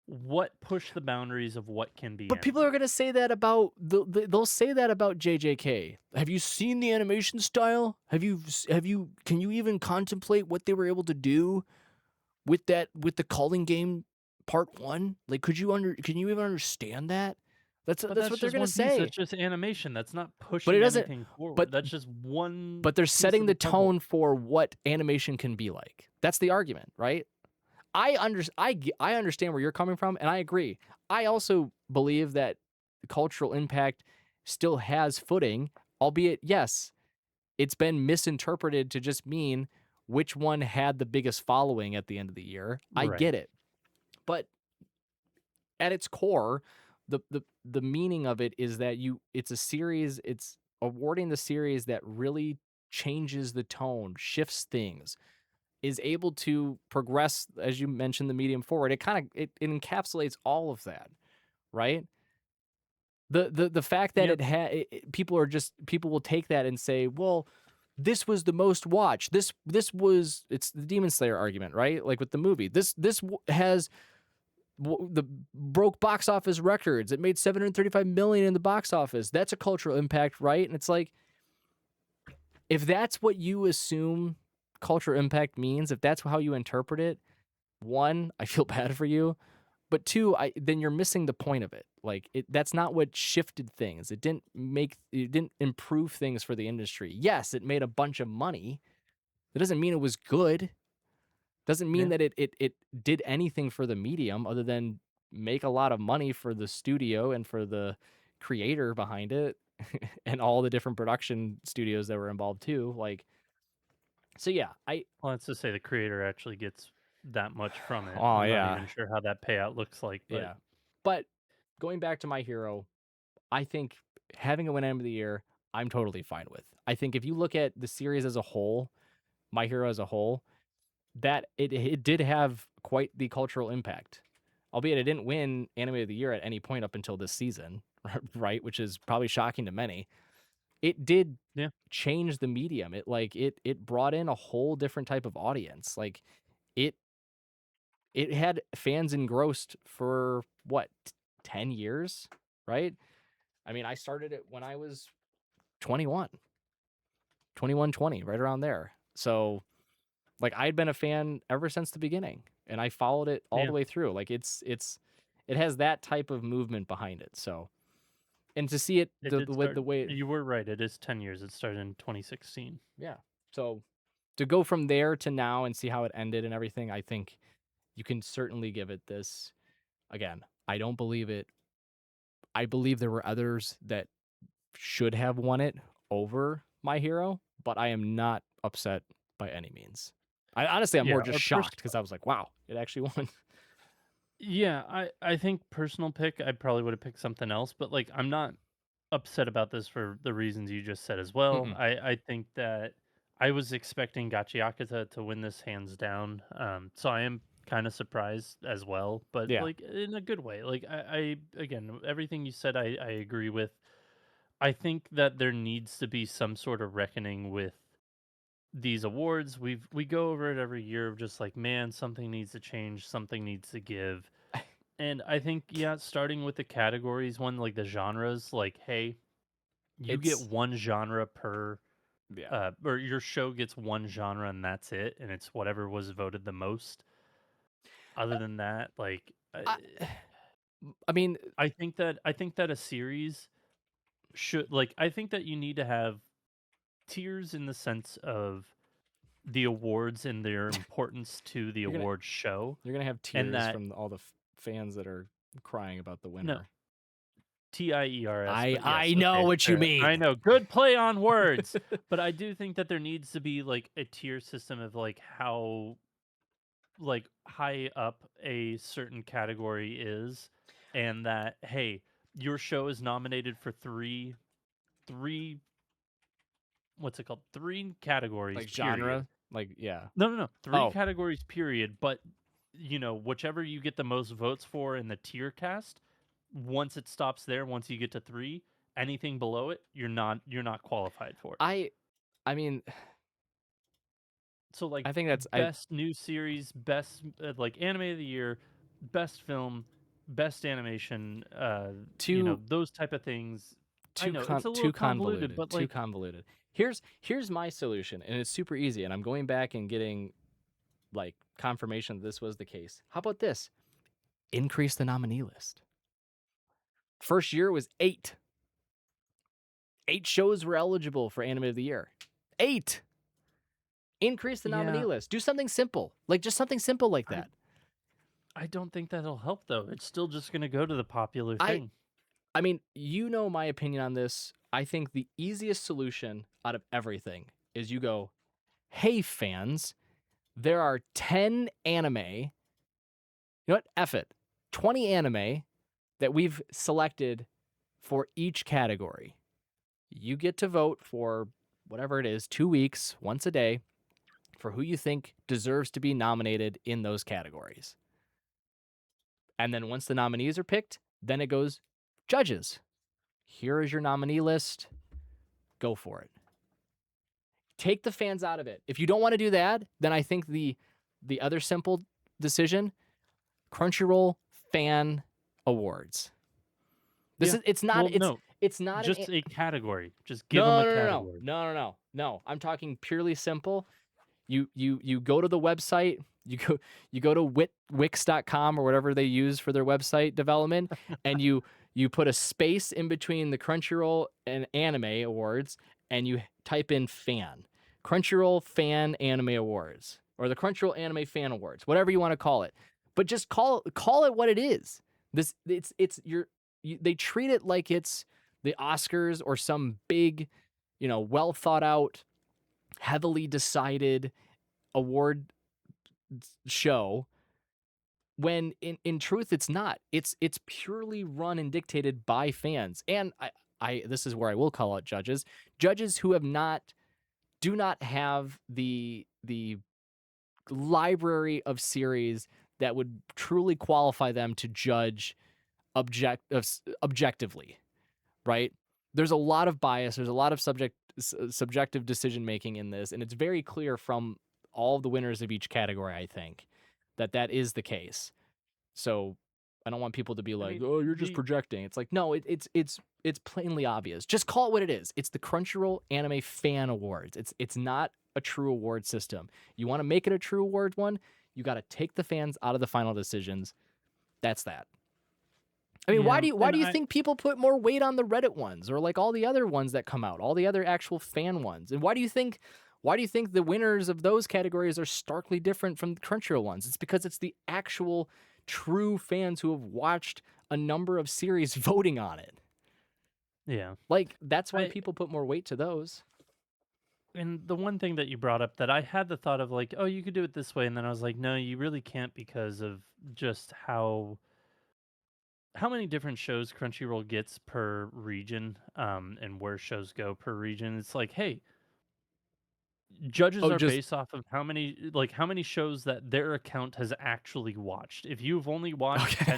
What pushed the boundaries of what can be but people are animated. gonna say that about they'll say that about JJK. Have you seen the animation style? Have you can you even contemplate what they were able to do with with the calling game part 1? Like can you even understand that? But That's that's what they're just gonna one piece, say. that's just animation, that's not But it pushing doesn't anything forward, but that's just one but they're piece setting of the the puzzle. tone for what animation can be like. That's the argument, right? I understand where you're coming from, and I agree. I also believe that the cultural impact still has footing, albeit yes, it's been misinterpreted to just mean which one had the biggest following at the end of the year. I Right. get it, but at its core, the meaning of it is that it's a series. It's awarding the series that really changes the tone, shifts things, is able to progress, as you mentioned, the medium forward. It encapsulates all of that, right? The fact that Yep. people will take that and say, well, this was the most watched. This was it's the Demon Slayer argument, right? Like with the movie. This has the broke box office records. It made 735 million in the box office. That's a cultural impact, right? And it's like, if that's what you assume cultural impact means, if that's how you interpret it, one, I feel bad for you. But two, then you're missing the point of it. Like that's not what shifted things. It didn't improve things for the industry. Yes, it made a bunch of money. That doesn't mean it was good. Doesn't mean Yeah. that it did anything for the medium other than make a lot of money for the studio and for the creator behind it and all the different production studios that were involved too. Like, so yeah, Well, that's to say the creator actually gets that much from it. oh I'm not yeah, even sure how that payout looks like, but yeah. But going back to My Hero, I think having a win Anime of the Year, I'm totally fine with. I think if you look at the series as a whole, My Hero as a whole, that it did have quite the cultural impact. Albeit it didn't win Anime of the Year at any point up until this season, right? Which is probably shocking to many. It did yeah. change the medium. It brought in a whole different type of audience. Like it it had fans engrossed for what, 10 years, right? I mean, I started it when I was 21, 21, 20, right around there. So, like, I'd been a fan ever since the beginning, and I followed it all Yeah. the way through. Like, it has that type of movement behind it. So, and to see it It did the start way, you were right, it is 10 years. It started in 2016. yeah. So, to go from there to now and see how it ended and everything, I think you can certainly give it this. Again, I don't believe it. I believe there were others that should have won it over My Hero, but I am not upset by any means. I honestly, I'm more Yeah, just our shocked because I was like, wow, it actually won. yeah, I think personal pick, I probably would have picked something else, but, like, I'm not upset about this for the reasons you just said as well. Mm-mm. I think that I was expecting Gachiaka to win this hands down, so I am kinda surprised as well, but, Yeah, like, in a good way. Like, I again, everything you said, I agree with. I think that there needs to be some sort of reckoning with these awards. We go over it every year of just like, man, something needs to change, something needs to give. And I think, yeah, starting with the categories, one like the genres, like, hey, you get it's one genre per yeah. or your show gets one genre and that's it, and it's whatever was voted the most. Other than that, like, I, I mean, I think that a series should like I think that you need to have tiers in the sense of the awards and their importance to the you're gonna award show, you're gonna have and tears that from all the fans that are crying about the no, winner. TIERS, I but I yes, know okay, what you fair. I mean. know, good play on words, but I do think that there needs to be, like, a tier system of, like, how, like, high up a certain category is, and that, hey, your show is nominated for 3 what's it called? 3 categories, Like period. genre, like yeah. No, no, no. 3 Oh, categories, period, but, whichever you get the most votes for in the tier cast, once it stops there, once you get to 3, anything below it, you're not qualified for. I I mean, So, like, I think that's I best new series, best, like, anime of the year, best film, best animation, too those type of things. I know, it's a little too convoluted, convoluted, but, too like, convoluted. Here's my solution, and it's super easy, and I'm going back and getting like confirmation that this was the case. How about this? Increase the nominee list. First year was 8. 8 shows were eligible for Anime of the Year. 8. Increase the nominee yeah, list. Do something simple. Like just something simple like I that. I don't think that'll help, though. It's still just gonna go to the popular I thing. I mean, you know my opinion on this. I think the easiest solution out of everything is you go, "Hey fans, there are 10 anime. You know what? F it. 20 anime that we've selected for each category. You get to vote for whatever it is, 2 weeks, once a day, for who you think deserves to be nominated in those categories. And then once the nominees are picked, then it goes, judges, here is your nominee list. Go for it. Take the fans out of it. If you don't want to do that, then I think the other simple decision, Crunchyroll Fan Awards. This Yeah. is it's not Well, no, it's not an just a category. Just give them no a no no no category. no no no no. I'm talking purely simple. You go to the website, you go to wix.com or whatever they use for their website development, and you put a space in between the Crunchyroll and Anime Awards, and you type in fan. Crunchyroll Fan Anime Awards, or the Crunchyroll Anime Fan Awards, whatever you want to call it. But just call it what it is. This it's they treat it like it's the Oscars or some big, well thought out, heavily decided award show, when in truth it's not. It's purely run and dictated by fans. And I this is where I will call out judges who do not have the library of series that would truly qualify them to judge objectively, right? There's a lot of bias, there's a lot of subjective decision making in this, and it's very clear from all the winners of each category, I think, that is the case. So I don't want people to be I like, mean, "Oh, you're just the projecting." It's like, no, it's plainly obvious. Just call it what it is. It's the Crunchyroll Anime Fan Awards. It's not a true award system. You want to make it a true award one, you got to take the fans out of the final decisions. That's that. I mean, yeah, why and do you think people put more weight on the Reddit ones, or like all the other ones that come out, all the other actual fan ones? And why do you think the winners of those categories are starkly different from the Crunchyroll ones? It's because it's the actual true fans who have watched a number of series voting on it. yeah. Like, that's why I people put more weight to those. And the one thing that you brought up that I had the thought of like, oh, you could do it this way, and then I was like, no, you really can't because of just how many different shows Crunchyroll gets per region, and where shows go per region. It's like, hey, judges Oh, are just based off of how many shows that their account has actually watched. If you've only watched okay.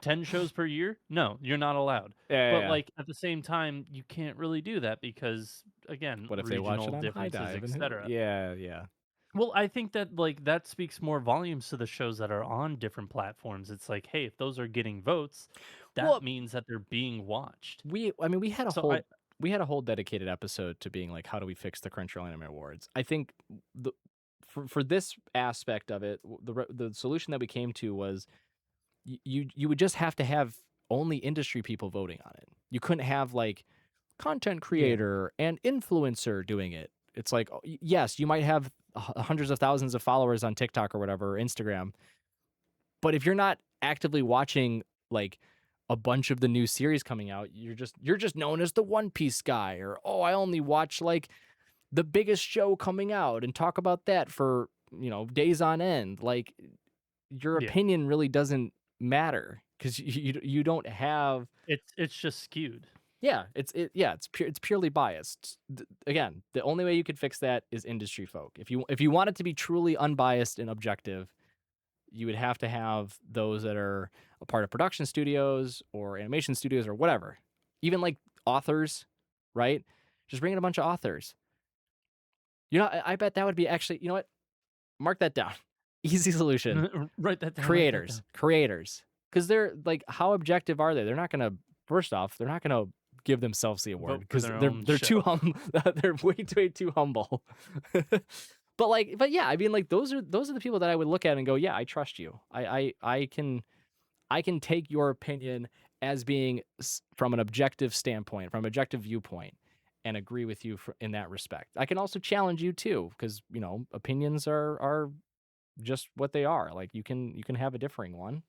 10 shows per year, no, you're not allowed. Yeah, yeah, But yeah. like at the same time, you can't really do that because again, What if they watch regional it on High differences, Dive? And etc. yeah, yeah. Well, I think that like that speaks more volumes to the shows that are on different platforms. It's like, hey, if those are getting votes, that Well, means that they're being watched. I mean, So I we had a whole dedicated episode to being like, how do we fix the Crunchyroll Anime Awards? I think the for this aspect of it, the solution that we came to was you would just have to have only industry people voting on it. You couldn't have like content yeah, creator and influencer doing it. It's like, yes, you might have hundreds of thousands of followers on TikTok or whatever, or Instagram, but if you're not actively watching like a bunch of the new series coming out, you're just known as the One Piece guy, or oh, I only watch like the biggest show coming out and talk about that for, days on end. Like, your yeah. opinion really doesn't matter because you don't have. It's just skewed. Yeah, it's purely biased. Again, the only way you could fix that is industry folk. If you want it to be truly unbiased and objective, you would have to have those that are a part of production studios or animation studios or whatever. Even like authors, right? Just bring in a bunch of authors. I bet that would be actually, you know what? Mark that down. Easy solution. Write that down. Write that Creators, down. creators. Because they're like, how objective are they? They're not gonna. First off, they're not gonna give themselves the award Vote for because their they're own they're too show. they're way too humble. But yeah, I mean, like those are the people that I would look at and go, yeah, I trust you. I can take your opinion as being from an objective standpoint, from an objective viewpoint, and agree with you in that respect. I can also challenge you too, because opinions are just what they are. Like you can have a differing one,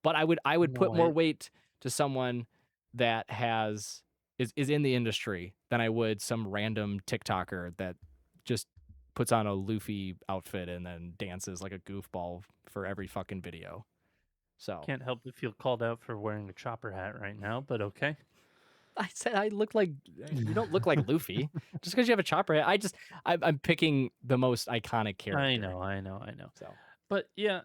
but I would put No, more weight to someone that is in the industry than I would some random TikToker that just puts on a Luffy outfit and then dances like a goofball for every fucking video. So can't help but feel called out for wearing a chopper hat right now, but okay. I said I look like you don't look like Luffy just because you have a chopper hat. I'm picking the most iconic I character. know, I know, I know. So But yeah,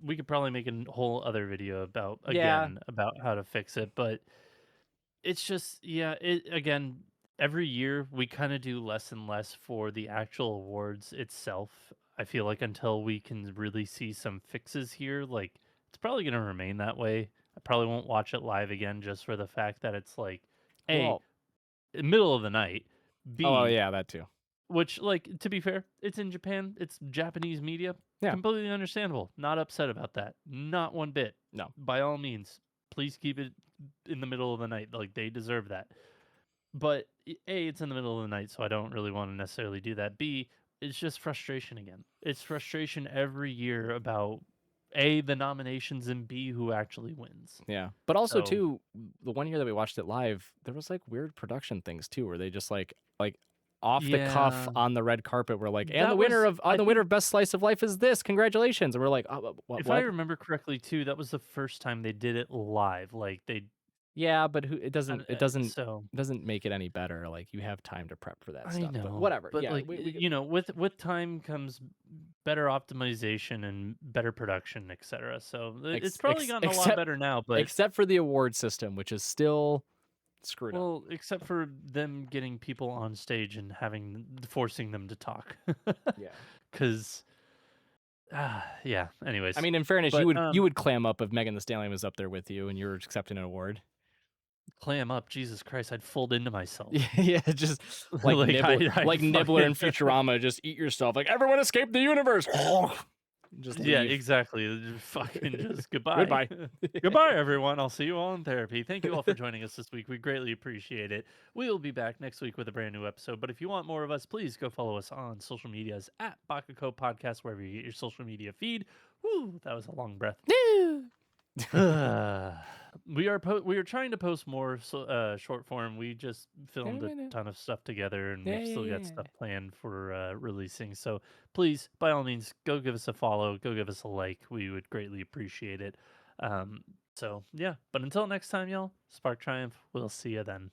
we could probably make a whole other video yeah, about how to fix it, but it's just yeah, it again every year we kind of do less and less for the actual awards itself. I feel like until we can really see some fixes here, like it's probably going to remain that way. I probably won't watch it live again just for the fact that it's like, A, Well, middle of the night, oh B, yeah, that too. which, like, to be fair, it's in Japan, it's Japanese media, Yeah, completely understandable. Not upset about that. Not one bit. no, By all means, please keep it in the middle of the night. Like, they deserve that. But A, it's in the middle of the night, so I don't really want to necessarily do that. B, it's just frustration again. It's frustration every year about A, the nominations, and B, who actually wins. yeah. But also So, too, the one year that we watched it live, there was like weird production things too, where they just like off the cuff yeah, on the red carpet were like, and that was, I the winner think, of best slice of life is this. Congratulations. And we're like, oh, if I what? remember correctly, too, that was the first time they did it live. Like, they, Yeah, but who so it doesn't make it any better. Like you have time to prep for that I stuff. But know, whatever. but Yeah, like with time comes better optimization and better production, etc. So it's probably gotten a lot better now. But except for the award system, which is still screwed up. well, except for them getting people on stage and forcing them to talk, Yeah. because yeah. I Anyways, mean, in fairness, but you would clam up if Megan Thee Stallion was up there with you and you were accepting an award. clam up, Jesus Christ, I'd fold into Yeah, myself. yeah, just Like like I'd Nibbler in fucking Futurama, just eat yourself. Like everyone escape the universe. Just yeah, leave. exactly. Fucking just goodbye. Goodbye. Goodbye, everyone. I'll see you all in therapy. Thank you all for joining us this week. We greatly appreciate it. We will be back next week with a brand new episode. But if you want more of us, please go follow us on social medias at Baka&Co Podcast, wherever you get your social media feed. Woo, that was a long breath. We are trying to post more short form. We just filmed a ton of stuff together, and we've still got stuff planned for releasing. So please, by all means, go give us a follow, go give us a like. We would greatly appreciate it. So yeah, but until next time, y'all, Spark Triumph. We'll see you then.